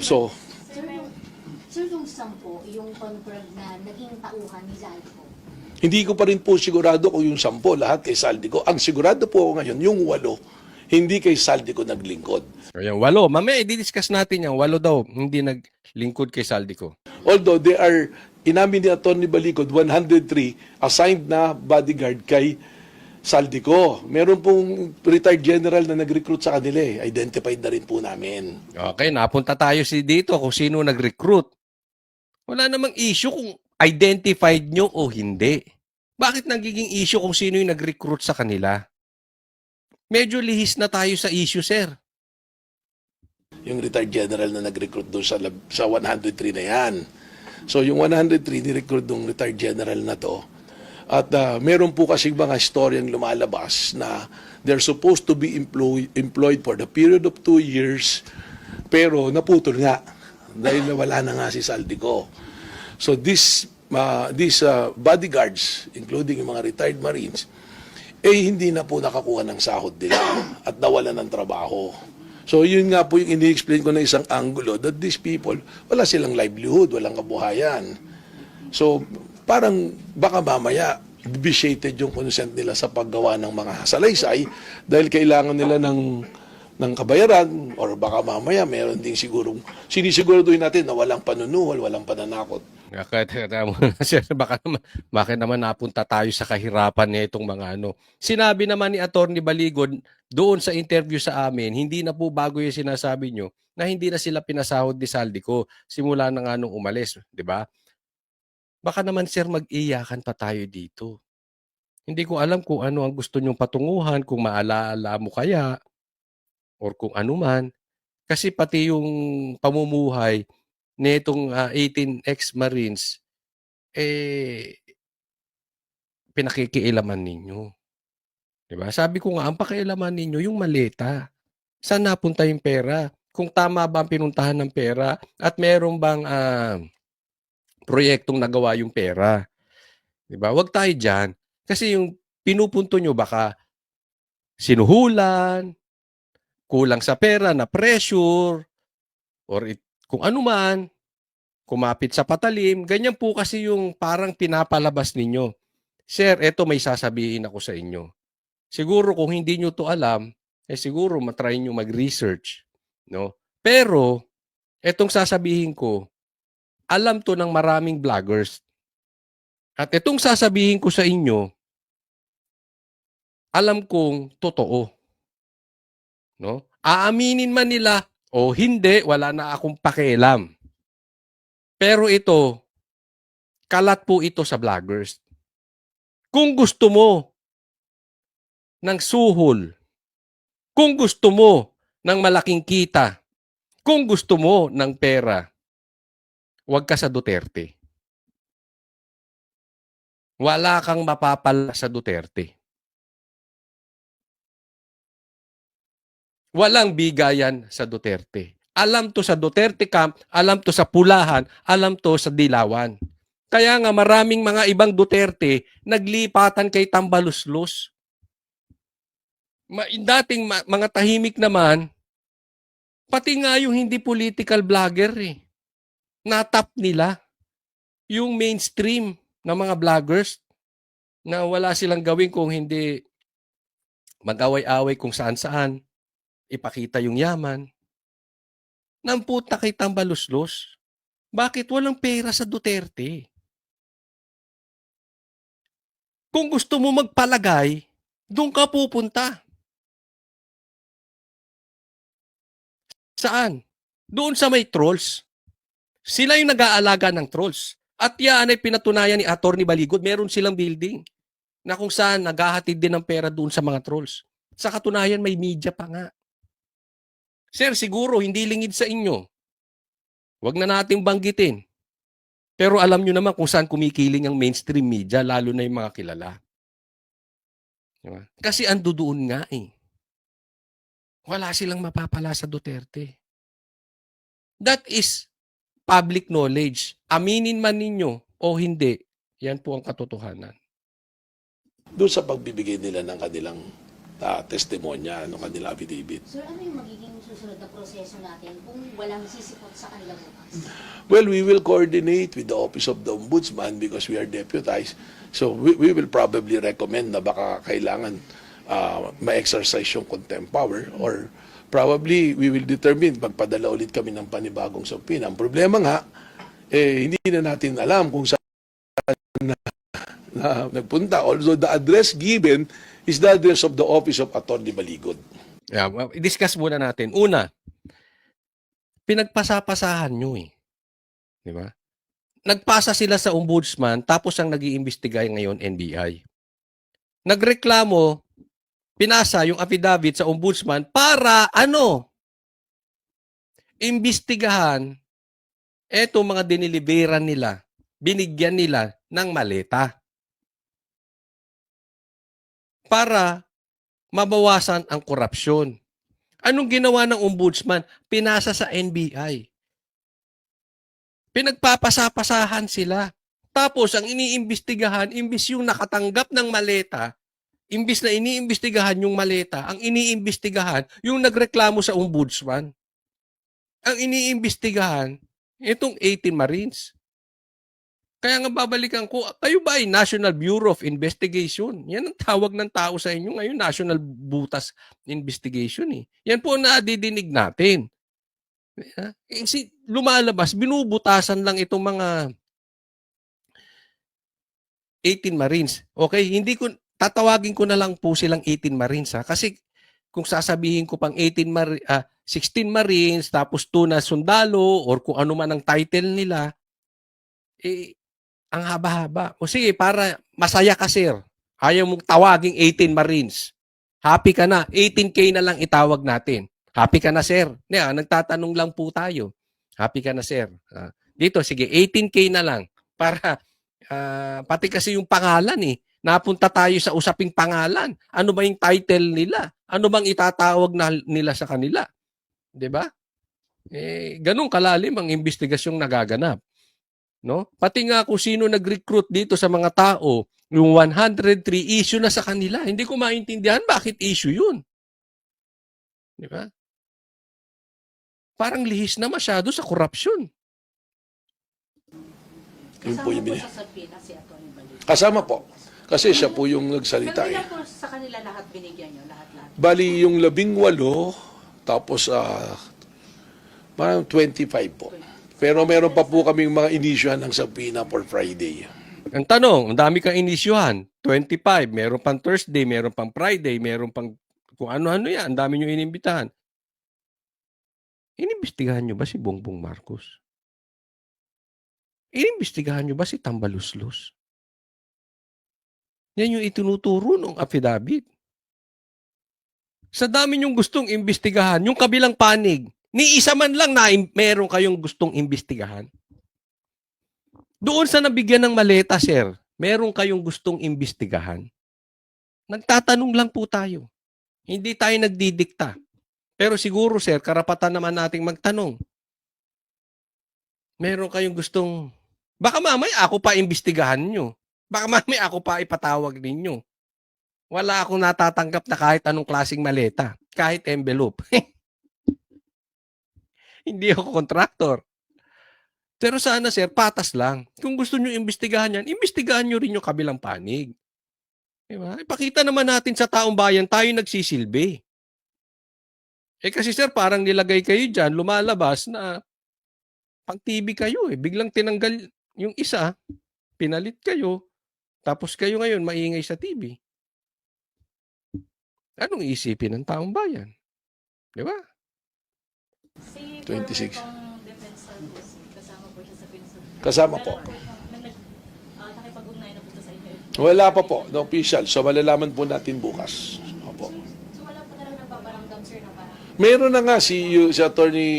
So, Sir, yung 10, yung confirmed na naging tauhan ni Saldico? hindi ko pa rin po sigurado kung yung 10 lahat kay Saldico. Ang sigurado po ngayon, yung 8, hindi kay Saldico naglingkod. Yung 8, mamaya i-discuss natin yung 8 daw, hindi naglingkod kay Saldico. Although they are, inamin ni Atty. Baligod, 103 assigned na bodyguard kay Saldico. Meron pong retired general na nag-recruit sa kanila. Identified na rin po namin. Okay, napunta tayo dito kung sino nag-recruit. Wala namang issue kung identified nyo o hindi. Bakit nagiging issue kung sino yung nag-recruit sa kanila? Medyo lihis na tayo sa issue, sir. yung retired general na nag-recruit doon sa 103 na yan. So yung 103, ni-recruit ng retired general na to. At meron po kasi mga storyang lumalabas na they're supposed to be employed for the period of 2 years, pero naputol nga dahil nawala na nga si Saldico. So these bodyguards, including yung mga retired Marines, hindi na po nakakuha ng sahod nila at nawalan ng trabaho. So yun nga po yung ini-explain ko na isang angulo, that these people, wala silang livelihood, walang kabuhayan. So parang baka mamaya vitiated yung consent nila sa paggawa ng mga salaysay dahil kailangan nila ng kabayaran, or baka mamaya meron ding sigurong sinisiguraduhin natin na walang panunuhol, walang pananakot. Bakit naman napunta tayo sa kahirapan nitong mga ano. Sinabi naman ni Atty. Baligod doon sa interview sa amin, hindi na po bago yung sinasabi nyo na hindi na sila pinasahod ni Saldico simula na nga nung umalis, di ba? Baka naman sir mag-iyakan pa tayo dito. Hindi ko alam kung ano ang gusto nyong patunguhan, kung maalaala mo kaya, or kung ano man. Kasi pati yung pamumuhay nitong 18 ex-Marines, pinakikialaman ninyo. Diba? Sabi ko nga, ang pakialaman ninyo yung maleta. Saan napunta yung pera? Kung tama ba ang pinuntahan ng pera at meron bang proyektong nagawa yung pera. Diba? Huwag tayo dyan. Kasi yung pinupunto nyo baka sinuhulan, kulang sa pera, na pressure, or kung ano man, kumapit sa patalim. Ganyan po kasi yung parang pinapalabas ninyo. Sir, eto may sasabihin ako sa inyo. Siguro kung hindi nyo to alam, siguro matry nyo mag-research. No? Pero, etong sasabihin ko, alam to ng maraming vloggers. At etong sasabihin ko sa inyo, alam kong totoo. No? Aaminin man nila o hindi, wala na akong pakialam. Pero ito, kalat po ito sa vloggers. Kung gusto mo ng suhol, kung gusto mo ng malaking kita, kung gusto mo ng pera, huwag ka sa Duterte. Wala kang mapapala sa Duterte. Walang bigayan sa Duterte. Alam to sa Duterte camp, alam to sa Pulahan, alam to sa Dilawan. Kaya nga maraming mga ibang Duterte naglipatan kay Tambaluslos. Dating mga tahimik naman, pati nga yung hindi political vlogger natap nila yung mainstream ng mga vloggers na wala silang gawin kung hindi mag-away-away kung saan-saan, ipakita yung yaman. Namputa kay Tambaluslos. Bakit walang pera sa Duterte? Kung gusto mo magpalagay, doon ka pupunta. Saan? Doon sa may trolls. Sila yung nag-aalaga ng trolls. At yan ay pinatunayan ni Atty. Baligod. Meron silang building na kung saan naghahatid din ng pera doon sa mga trolls. Sa katunayan, may media pa nga. Sir, siguro hindi lingid sa inyo. Huwag na nating banggitin. Pero alam nyo naman kung saan kumikiling ang mainstream media, lalo na yung mga kilala. Diba? Kasi ando doon nga Wala silang mapapala sa Duterte. That is public knowledge. Aminin man ninyo o hindi, yan po ang katotohanan. Doon sa pagbibigay nila ng kanilang testimonya, ng kanilang affidavit. Sir, ano yung magiging susunod na proseso natin kung walang sisipot sa kanila bukas? Well, we will coordinate with the Office of the Ombudsman because we are deputized. So we will probably recommend na baka kailangan ma-exercise yung contempt power, or probably we will determine magpadala ulit kami ng panibagong subpoena. Ang problema nga, hindi na natin alam kung saan na nagpunta. Although the address given is the address of the Office of Atty. Baligod. Yeah, i-discuss muna natin. Una, pinagpasapasahan nyo Di ba? Nagpasa sila sa ombudsman, tapos ang nag-iimbestiga ngayon, NBI. Nagreklamo, pinasa yung affidavit sa ombudsman para ano? imbestigahan eto mga diniliberan nila, binigyan nila ng maleta para mabawasan ang korupsyon. Anong ginawa ng ombudsman? Pinasa sa NBI. Pinagpapasapasahan sila. Tapos, ang iniimbestigahan, imbis yung nakatanggap ng maleta, imbis na iniimbestigahan yung maleta, ang iniimbestigahan, yung nagreklamo sa ombudsman. Ang iniimbestigahan, itong 18 Marines. Kaya nga babalikan ko, kayo ba ay National Bureau of Investigation? Yan ang tawag ng tao sa inyo ngayon, National Butas Investigation. Yan po ang nadidinig natin. Lumalabas, binubutasan lang itong mga 18 Marines. Okay, tatawagin ko na lang po silang 18 Marines kasi kung sasabihin ko pang 16 Marines tapos 2 na sundalo or kung ano man ang title nila, ang haba-haba. O sige, para masaya ka, sir. Ayaw mong tawaging 18 Marines. Happy ka na. 18K na lang itawag natin. Happy ka na, sir. Nagtatanong lang po tayo. Happy ka na, sir. Dito, sige, 18K na lang. Para, pati kasi yung pangalan napunta tayo sa usaping pangalan. Ano ba yung title nila? Ano bang itatawag nila sa kanila? 'Di ba? Ganun kalalim ang investigasyong nagaganap. No? Pati nga kung sino nag-recruit dito sa mga tao, yung 103 issue na sa kanila. Hindi ko maintindihan bakit issue yun. Di ba? Parang lihis na masyado sa korupsyon. Yun po yung sa subpoena si Atty. Baliw. Kasama po. Kasi siya po yung nagsalita. Pero ilan po sa kanila lahat binigyan nyo? Lahat-lahat? Bali, yung 18, tapos parang 25 po. Pero meron pa po kaming mga inisyuhan ng subpoena for Friday. Ang tanong, ang dami kang inisyuhan. 25, meron pang Thursday, meron pang Friday, meron pang kung ano-ano yan. Ang dami nyo inimbitahan. Inimbestigahan nyo ba si Bongbong Marcos? Inimbestigahan nyo ba si Tambaluslos? Yan yung itinuturo ng affidavit. Sa dami nyong gustong imbestigahan, yung kabilang panig, ni isa man lang na meron kayong gustong imbestigahan. Doon sa nabigyan ng maleta, sir, meron kayong gustong imbestigahan. Nagtatanong lang po tayo. Hindi tayo nagdidikta. Pero siguro, sir, karapatan naman nating magtanong. Meron kayong gustong... Baka mamaya ako pa imbestigahan nyo. Baka mamaya ako pa ipatawag ninyo. Wala akong natatanggap na kahit anong klaseng maleta. Kahit envelope. Hindi ako kontraktor. Pero sana, sir, patas lang. Kung gusto nyo imbestigahan yan, imbestigahan nyo rin yung kabilang panig. Diba? Ipakita naman natin sa taong bayan, tayo nagsisilbi. Kasi sir, parang nilagay kayo dyan, lumalabas na pang TV kayo Biglang tinanggal yung isa, pinalit kayo, tapos kayo ngayon maingay sa TV. Anong iisipin ng taong bayan? Di ba? Si 26. Defense Service, kasama po siya sa pinsan. Kasama po. Nakipag-ugnay na po sa inyo. Wala pa po, no official. So malalaman po natin bukas. Opo. So wala po talaga nagpaparamdam, sir, na parang Meron na nga si Attorney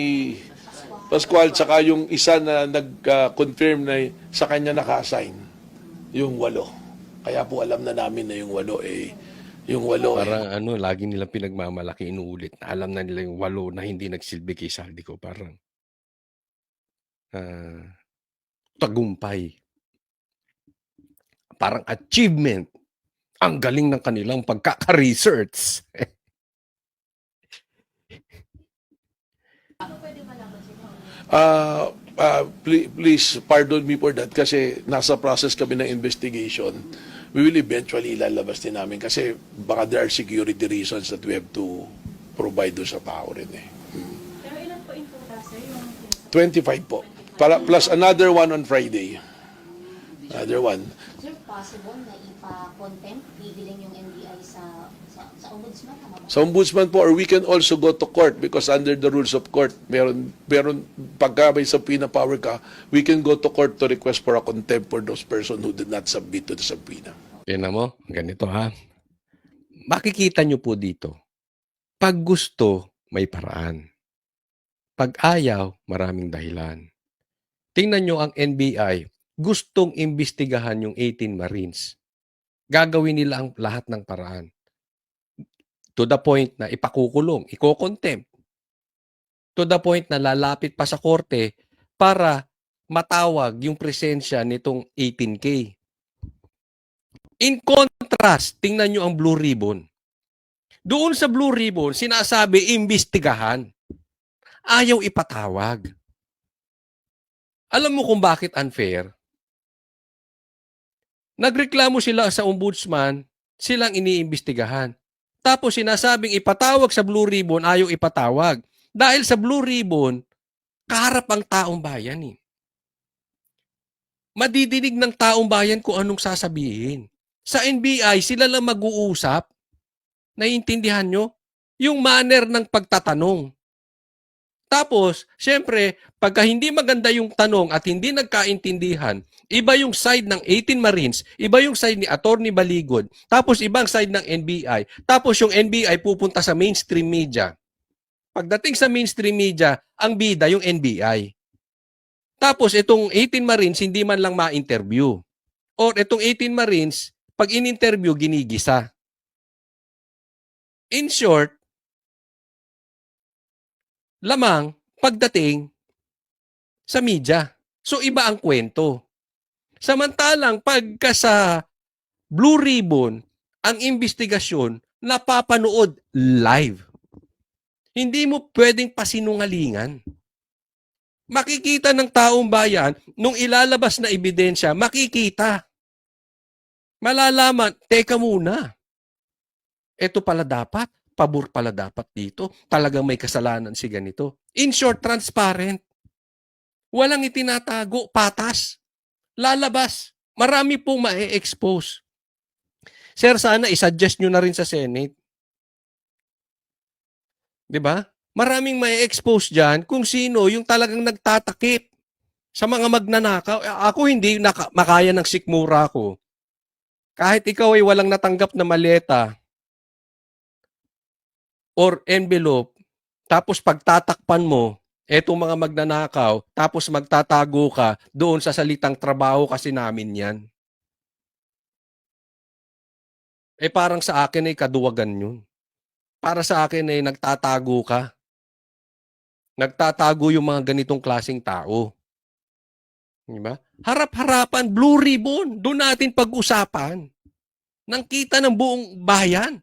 Pascual tsaka yung isa na nag-confirm na sa kanya naka-assign yung 8. Kaya po alam na namin na yung 8 Parang lagi nilang pinagmamalaki, inuulit. Alam na nila yung 8 na hindi nagsilbi kay Saldico. Parang tagumpay. Parang achievement. Ang galing ng kanilang pagkaka-research. Please pardon me for that kasi nasa process kami ng investigation. We will eventually ilalabas din namin kasi baka there are security reasons that we have to provide doon sa tao rin Pero ilan po yung total, sir? Yung 25 po. Plus another one on Friday. Another one. Sir, possible na ipa-contempt, bibiling yung NBI sa ombudsman? Sa ombudsman po, or we can also go to court because under the rules of court, meron pagka may subpoena power ka, we can go to court to request for a contempt for those person who did not submit to the subpoena. Yan mo, ganito ha. Makikita nyo po dito, pag gusto, may paraan. Pag ayaw, maraming dahilan. Tingnan nyo ang NBI, gustong imbestigahan yung 18 Marines. Gagawin nila ang lahat ng paraan. To the point na ipakukulong, iko-contempt. To the point na lalapit pa sa korte para matawag yung presensya nitong 18K. In contrast, tingnan nyo ang Blue Ribbon. Doon sa Blue Ribbon, sinasabi, imbestigahan. Ayaw ipatawag. Alam mo kung bakit unfair? Nagreklamo sila sa ombudsman, silang iniimbestigahan. Tapos sinasabing ipatawag sa Blue Ribbon, ayaw ipatawag. Dahil sa Blue Ribbon, kaharap ang taong bayan eh. Madidinig ng taong bayan kung anong sasabihin. Sa NBI, sila lang mag-uusap. Naiintindihan nyo? Yung manner ng pagtatanong. Tapos, syempre, pagka hindi maganda yung tanong at hindi nagkaintindihan, iba yung side ng 18 Marines, iba yung side ni Attorney Baligod, tapos ibang side ng NBI, tapos yung NBI pupunta sa mainstream media. Pagdating sa mainstream media, ang bida yung NBI. Tapos itong 18 Marines hindi man lang ma-interview. Or itong 18 Marines, pag in-interview, ginigisa. In short, lamang pagdating sa media. So iba ang kwento. Samantalang pagka sa Blue Ribbon, ang investigasyon napapanood live. Hindi mo pwedeng pasinungalingan. Makikita ng taong bayan, nung ilalabas na ebidensya, makikita. Malalaman, teka muna. Ito pala dapat, pabor pala dapat dito. Talagang may kasalanan si ganito. In short, transparent. Walang itinatago, patas. Lalabas. Marami pong ma-expose. Sir, sana isuggest nyo na rin sa Senate. Diba? Maraming ma-expose dyan kung sino yung talagang nagtatakip sa mga magnanakaw. Ako hindi makaya ng sikmura ko. Kahit ikaw ay walang natanggap na maleta or envelope, tapos pagtatakpan mo, etong mga magnanakaw, tapos magtatago ka doon sa salitang trabaho kasi namin yan. Parang sa akin ay kaduwagan yun. Para sa akin ay nagtatago ka. Nagtatago yung mga ganitong klaseng tao. Diba? Harap-harapan, Blue Ribbon, doon natin pag-usapan. Nang kita ng buong bayan.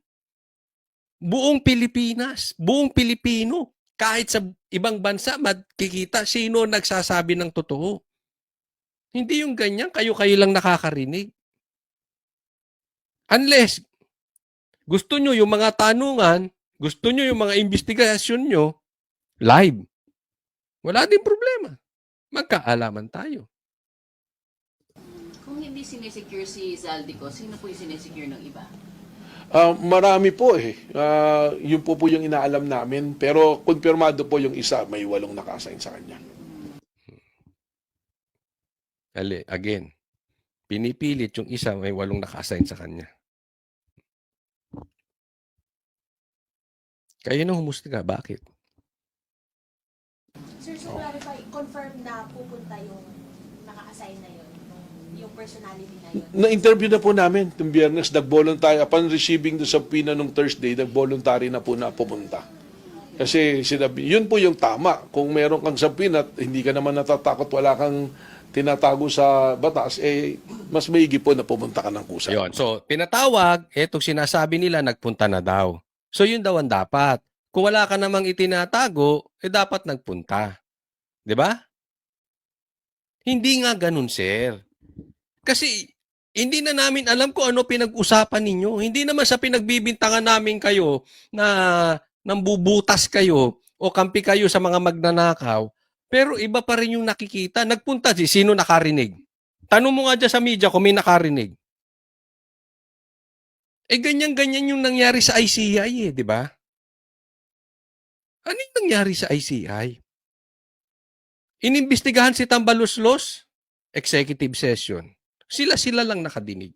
Buong Pilipinas, buong Pilipino. Kahit sa ibang bansa, makikita sino nagsasabi ng totoo. Hindi yung ganyan, kayo-kayo lang nakakarinig. Unless, gusto nyo yung mga tanungan, gusto nyo yung mga investigasyon nyo, live. Wala din problema. Magkaalaman tayo. Kung hindi sinesecure si Zaldico, sino po yung sinesecure ng iba? Marami po eh. Yun po yung inaalam namin. Pero kumpirmado po yung isa, may 8 naka-assign sa kanya. Again, pinipilit yung isa, may 8 naka-assign sa kanya. Kayo nang humustiga, bakit? Sir, so clarify, confirm na pupunta yung naka-assign na yun, yung personality na yun? Na-interview na po namin itong Biyernes, nag-voluntary. Upon receiving the subpoena nung Thursday, nag-voluntary na po na pumunta. Kasi sinabi, yun po yung tama. Kung meron kang subpoena at hindi ka naman natatakot, wala kang tinatago sa batas, mas maigi po na pumunta ka ng kusa. Yun. So, pinatawag, etong sinasabi nila, nagpunta na daw. So, yun daw ang dapat. Kung wala ka namang itinatago, dapat nagpunta. 'Di ba? Hindi nga ganun, sir. Kasi, hindi na namin alam kung ano pinag-usapan ninyo. Hindi naman sa pinagbibintangan namin kayo na nambubutas kayo o kampi kayo sa mga magnanakaw. Pero iba pa rin yung nakikita. Nagpunta sino nakarinig? Tanong mo nga dyan sa media kung may nakarinig. Ganyan-ganyan yung nangyari sa ICI di ba? Ano yung nangyari sa ICI? Inimbestigahan si Tambaluslos, executive session. Sila lang nakadinig.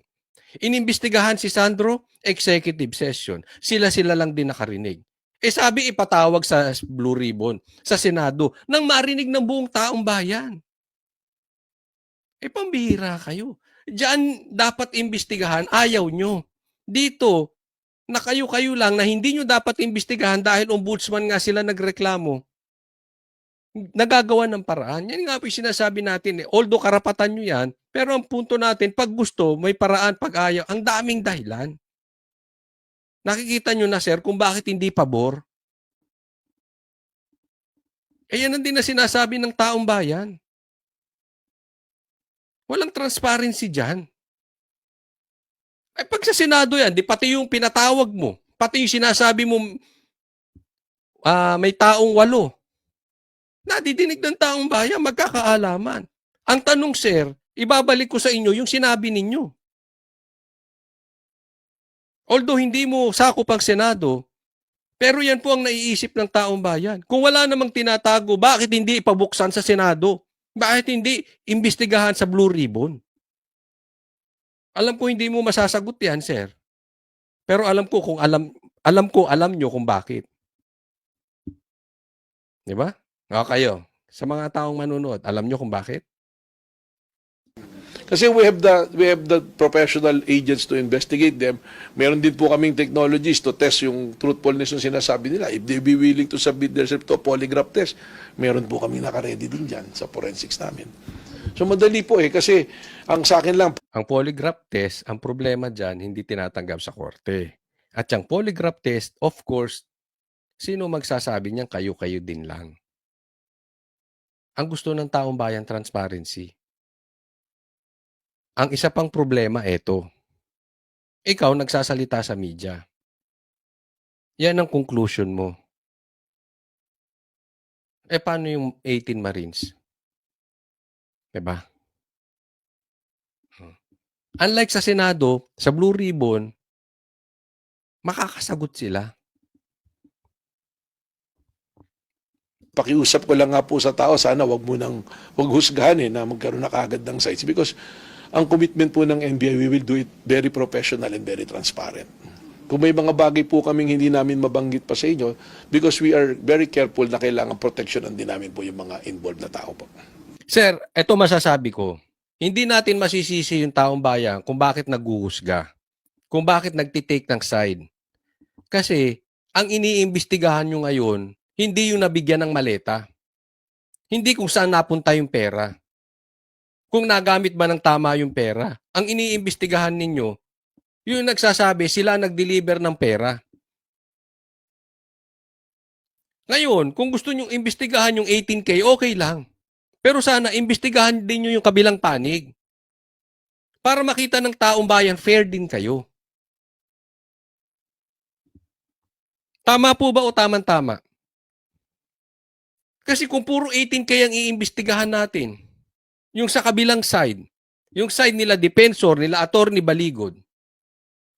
Inimbestigahan si Sandro, executive session. Sila lang din nakarinig. Sabi ipatawag sa Blue Ribbon, sa Senado, nang marinig ng buong taong bayan. Pambihira kayo. Diyan dapat imbestigahan, ayaw nyo. Dito, na kayo-kayo lang na hindi nyo dapat imbestigahan dahil ombudsman nga sila nagreklamo, nagagawa ng paraan. Yan nga po yung sinasabi natin. Although karapatan nyo yan, pero ang punto natin, pag gusto, may paraan, pag ayaw, ang daming dahilan. Nakikita nyo na, sir, kung bakit hindi pabor. Yan ang din na sinasabi ng taong bayan. Walang transparency dyan. Pag sa Senado yan, di pati yung pinatawag mo, pati yung sinasabi mo, may taong 8. Nadidinig ng taong bayan, magkakaalaman. Ang tanong, sir, ibabalik ko sa inyo yung sinabi ninyo. Although hindi mo sakop ang Senado, pero yan po ang naiisip ng taong bayan. Kung wala namang tinatago, bakit hindi ipabuksan sa Senado? Bakit hindi imbestigahan sa Blue Ribbon? Alam ko hindi mo masasagot yan, sir. Pero alam ko alam nyo kung bakit. 'Di ba? Kayo, sa mga taong manunood, alam nyo kung bakit? Kasi we have the professional agents to investigate them. Meron din po kaming technologies to test yung truthfulness ng sinasabi nila. If they be willing to submit themselves to a polygraph test, meron po kaming naka-ready din dyan sa forensics namin. So madali po kasi ang sa akin lang. Ang polygraph test, ang problema dyan, hindi tinatanggap sa korte. At yung polygraph test, of course, sino magsasabi niyan, kayo-kayo din lang. Ang gusto ng taong bayan, transparency. Ang isa pang problema, eto. Ikaw nagsasalita sa media. Yan ang conclusion mo. Paano yung 18 Marines? Diba? Unlike sa Senado, sa Blue Ribbon, makakasagot sila. Pakiusap ko lang nga po sa tao, sana wag husgahan na magkaroon na kaagad ng sites because ang commitment po ng NBI, we will do it very professional and very transparent. Kung may mga bagay po kaming hindi namin mabanggit pa sa inyo, because we are very careful na kailangan proteksyonan din namin po yung mga involved na tao po. Sir, eto masasabi ko. Hindi natin masisisi yung taong bayan kung bakit naghuhusga. Kung bakit nagtitake ng side. Kasi, ang iniimbestigahan nyo ngayon, hindi yung nabigyan ng maleta. Hindi kung saan napunta yung pera. Kung nagamit ba ng tama yung pera. Ang iniimbestigahan ninyo, yung nagsasabi sila nag-deliver ng pera. Ngayon, kung gusto nyong imbestigahan yung 18K, okay lang. Pero sana imbestigahan din nyo yung kabilang panig. Para makita ng taong bayan, fair din kayo. Tama po ba o tama-tama? Kasi kung puro 18K ang iimbestigahan natin, yung sa kabilang side, yung side nila defensor, nila attorney Baligod,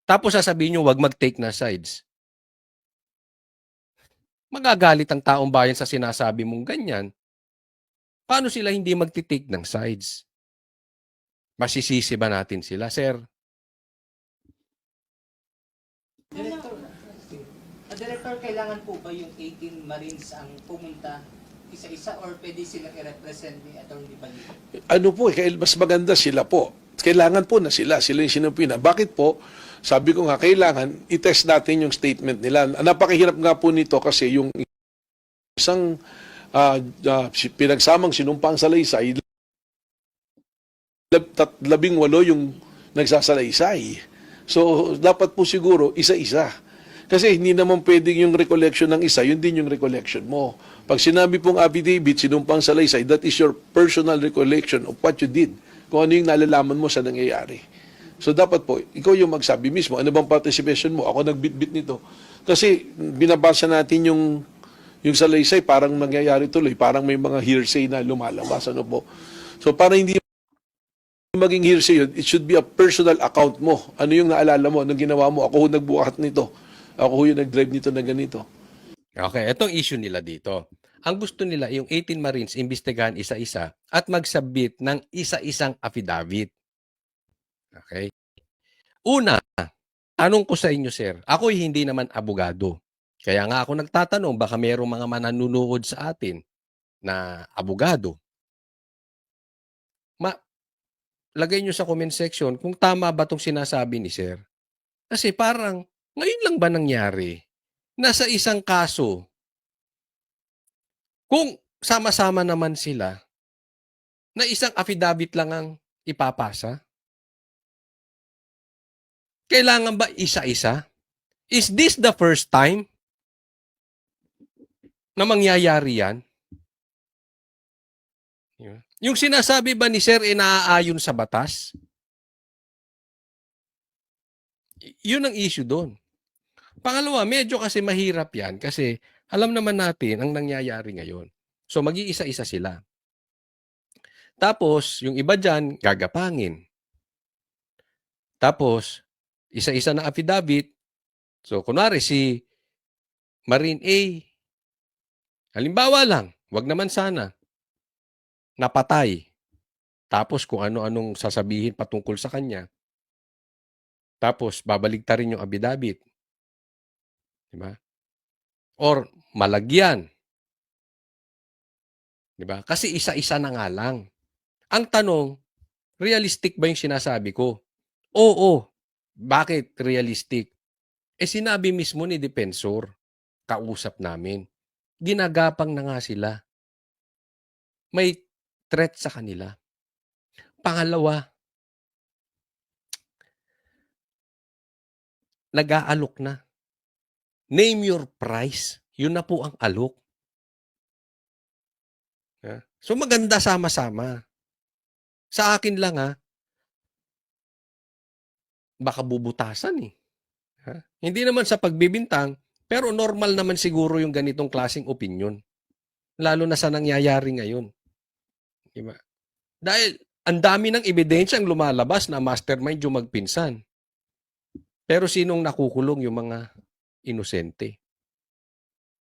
tapos sasabihin nyo, wag mag-take na sides. Magagalit ang taong bayan sa sinasabi mong ganyan. Paano sila hindi magti-take ng sides? Masisisi ba natin sila, sir? Director, kailangan po ba yung 18 Marines ang pumunta isa-isa or pwede silang i-represent ni Atty. Baligod? Ano po, mas maganda sila po. Kailangan po na sila yung sinumpina. Bakit po? Sabi ko nga, kailangan i-test natin yung statement nila. Napakahirap nga po nito kasi yung isang pinagsamang sinumpang salaysay, 18 yung nagsasalaysay. So, dapat po siguro isa-isa. Kasi hindi naman pwedeng yung recollection ng isa, yun din yung recollection mo. Pag sinabi pong affidavit, sinumpang salaysay, that is your personal recollection of what you did. Kung ano yung nalalaman mo sa nangyayari. So dapat po, ikaw yung magsabi mismo, ano bang participation mo? Ako nagbitbit nito. Kasi binabasa natin yung salaysay, parang nangyayari tuloy, parang may mga hearsay na lumalabas. Ano po? So para hindi maging hearsay yun, it should be a personal account mo. Ano yung naalala mo, anong ginawa mo? Ako nagbuhat nito. Ako yung nag-drive nito na ganito. Okay, itong issue nila dito. Ang gusto nila, yung 18 Marines, imbestigahan isa-isa at mag-submit ng isa-isang affidavit. Okay? Una, tanong ko sa inyo, sir, ako'y hindi naman abogado. Kaya nga ako nagtatanong, baka mayroong mga mananunood sa atin na abogado. Lagay nyo sa comment section kung tama ba 'tong sinasabi ni sir. Kasi parang ngayon lang ba nangyari na sa isang kaso, kung sama-sama naman sila, na isang affidavit lang ang ipapasa? Kailangan ba isa-isa? Is this the first time na mangyayari yan? Yung sinasabi ba ni sir naaayon sa batas? Yun ang issue doon. Pangalawa, medyo kasi mahirap yan kasi alam naman natin ang nangyayari ngayon. So mag-iisa-isa sila. Tapos, yung iba dyan, gagapangin. Tapos, isa-isa na affidavit. So, kunwari si Marine A, halimbawa lang, wag naman sana, napatay. Tapos kung ano-anong sasabihin patungkol sa kanya. Tapos babaligtarin yung affidavit. Diba? Or malagyan. Diba? Kasi isa-isa na nga lang. Ang tanong, realistic ba yung sinasabi ko? Oo. Bakit realistic? Sinabi mismo ni Defensor, kausap namin, ginagapang na nga sila. May threat sa kanila. Pangalawa, nag-aalok na. Name your price. Yun na po ang alok. So maganda sama-sama. Sa akin lang baka bubutasan eh. Hindi naman sa pagbibintang, pero normal naman siguro yung ganitong klaseng opinion. Lalo na sa nangyayari ngayon. Diba? Dahil ang dami ng ebidensya ang lumalabas na mastermind yung magpinsan. Pero sinong nakukulong yung mga inosente?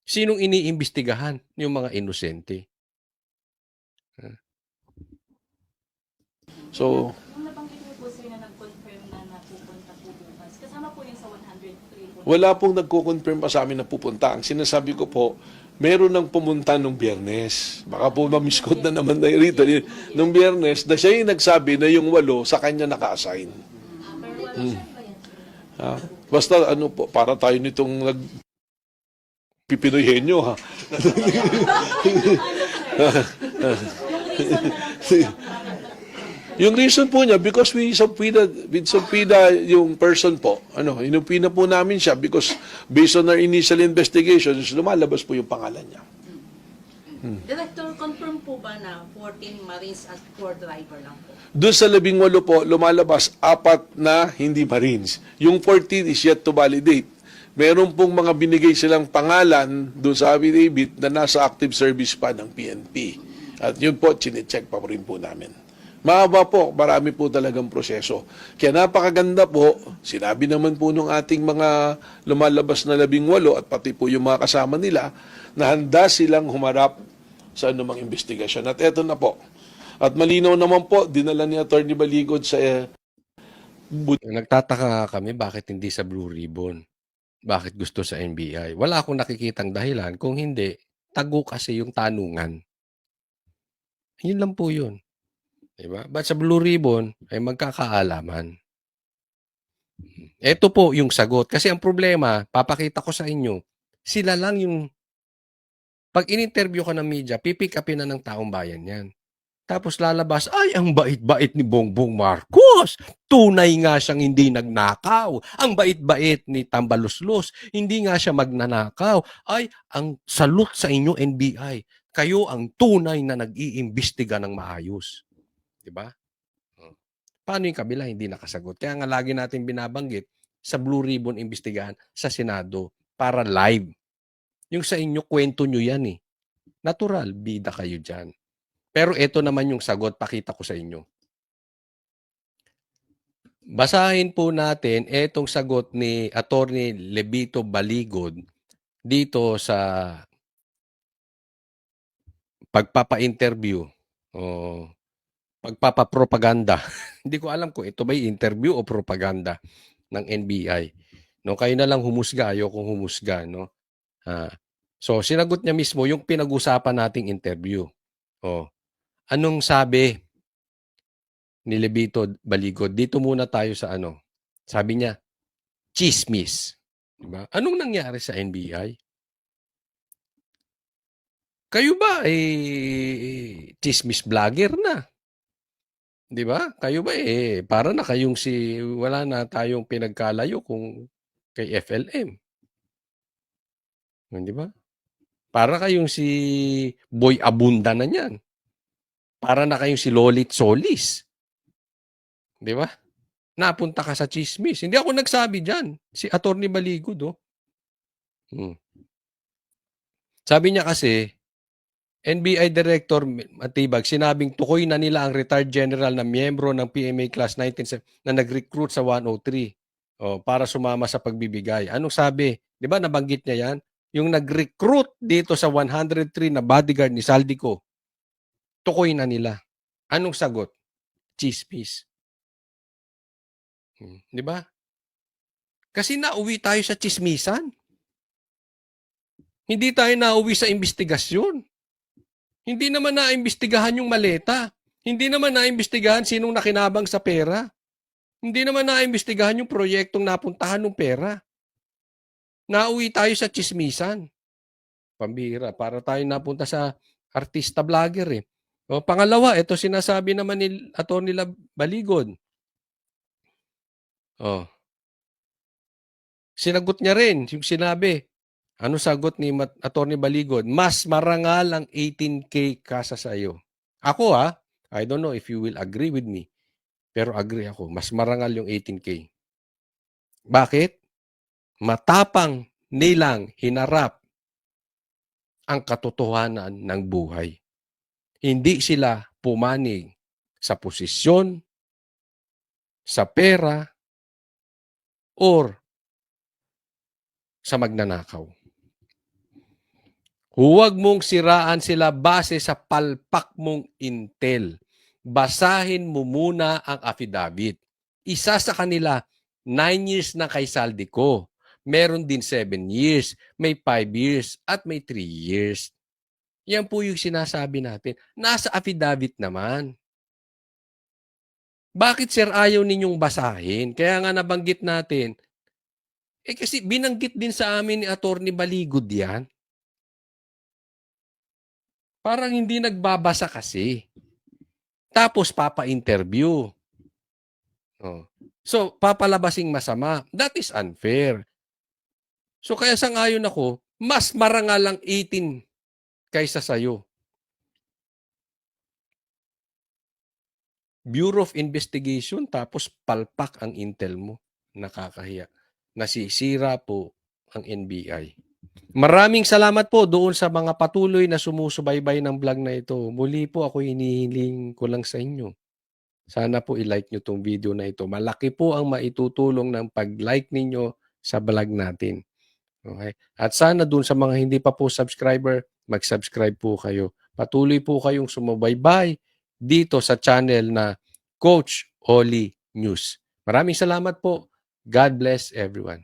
Sinong iniimbestigahan yung mga inosente? So, Yung nabanggit niyo po sir na nag-confirm na napupunta po bukas, kasama po yun sa 103 po. wala pong nagko-confirm pa sa amin na pupunta. Ang sinasabi ko po, meron nang pumunta nung Biyernes. Baka po mamiskot na naman na rito. Nung Biyernes, na siya yung nagsabi na yung 8 sa kanya naka-assign. Pero wala siya ba yan? Basta ano po, para tayo nitong pipinoyhenyo ha. Yung reason po niya, because with subpoena yung person po, inupina po namin siya because based on our initial investigations, lumalabas po yung pangalan niya. Director, confirm po ba na 14 Marines at 4 driver lang po? Doon sa 18 po, lumalabas 4 na hindi Marines. Yung 14 is yet to validate. Meron pong mga binigay silang pangalan doon sa affidavit na nasa active service pa ng PNP. At yun po, chinecheck pa rin po namin. Mahaba po, marami po talagang proseso. Kaya napakaganda po, sinabi naman po nung ating mga lumalabas na 18 at pati po yung mga kasama nila na handa silang humarap sa anumang investigasyon. At eto na po. At malinaw naman po, dinala ni Atty. Baligod sa Nagtataka kami bakit hindi sa Blue Ribbon. Bakit gusto sa NBI? Wala akong nakikitang dahilan. Kung hindi, tago kasi yung tanungan. Yun lang po yun. Diba? But sa Blue Ribbon ay magkakaalaman. Ito po yung sagot. Kasi ang problema, papakita ko sa inyo, sila lang yung pag in-interview ka ng media, pipick upin na ng taong bayan yan. Tapos lalabas, ay, ang bait-bait ni Bongbong Marcos. Tunay nga siyang hindi nagnakaw. Ang bait-bait ni Tambaluslos, hindi nga siya magnanakaw. Ay, ang salute sa inyo, NBI. Kayo ang tunay na nag-iimbestiga ng maayos. Diba? Paano yung kabila hindi nakasagot? Kaya nga lagi natin binabanggit sa Blue Ribbon imbestigahan sa Senado para live. Yung sa inyo, kwento nyo yan eh. Natural, bida kayo dyan. Pero ito naman yung sagot, pakita ko sa inyo. Basahin po natin itong sagot ni Atty. Levito Baligod dito sa pagpapa-interview o pagpapa-propaganda. Hindi ko alam kung ito ba yung interview o propaganda ng NBI. No, kayo na lang humusga, ayokong humusga, no? So, sinagot niya mismo yung pinag-usapan nating interview. Anong sabi ni Levito Baligod? Dito muna tayo sa ano. Sabi niya, chismis. Diba? Anong nangyari sa NBI? Kayo ba chismis vlogger na? 'Di ba? Kayo ba para na kayong wala na tayong pinagkalayo kung kay FLM. 'Di ba? Para kayong si Boy Abunda na niyan. Para na kayong si Lolit Solis. 'Di ba? Napunta ka sa chismis. Hindi ako nagsabi diyan. Si Attorney Baligod, Sabi niya kasi, NBI Director Matibag, sinabing tukoy na nila ang retired general na miyembro ng PMA Class 19 na nag-recruit sa 103 para sumama sa pagbibigay. Anong sabi? Di ba nabanggit niya yan? Yung nag-recruit dito sa 103 na bodyguard ni Saldico, tukoy na nila. Anong sagot? Chismis. Di ba? Kasi nauwi tayo sa chismisan. Hindi tayo nauwi sa investigasyon. Hindi naman naimbestigahan yung maleta. Hindi naman naimbestigahan sinong nakinabang sa pera. Hindi naman naimbestigahan yung proyektong napuntahan ng pera. Nauwi tayo sa chismisan. Pambihira. Para tayo napunta sa artista vlogger pangalawa, ito sinasabi naman ni Atty. Baligod. Sinagot niya rin yung sinabi. Ano sagot ni Atty. Baligod? Mas marangal ang 18K kasa sa iyo. Ako I don't know if you will agree with me. Pero agree ako. Mas marangal yung 18K. Bakit? Matapang nilang hinarap ang katotohanan ng buhay. Hindi sila pumanig sa posisyon, sa pera, or sa magnanakaw. Huwag mong siraan sila base sa palpak mong intel. Basahin mo muna ang affidavit. Isa sa kanila, 9 years na kay Saldico. Meron din 7 years, may 5 years, at may 3 years. Yan po yung sinasabi natin. Nasa affidavit naman. Bakit sir ayaw ninyong basahin? Kaya nga nabanggit natin, kasi binanggit din sa amin ni Atty. Baligod yan. Parang hindi nagbabasa kasi. Tapos papa-interview. So, papalabasing masama. That is unfair. So, kaya sang-ayon ako, mas marangal ang 18 kaysa sa'yo. Bureau of Investigation, tapos palpak ang intel mo. Nakakahiya. Nasisira po ang NBI. Maraming salamat po doon sa mga patuloy na sumusubaybay ng vlog na ito. Muli po ako hinihiling ko lang sa inyo. Sana po i-like nyo tong video na ito. Malaki po ang maitutulong ng pag-like ninyo sa vlog natin. Okay? At sana doon sa mga hindi pa po subscriber, mag-subscribe po kayo. Patuloy po kayong sumubaybay dito sa channel na Coach Oli News. Maraming salamat po. God bless everyone.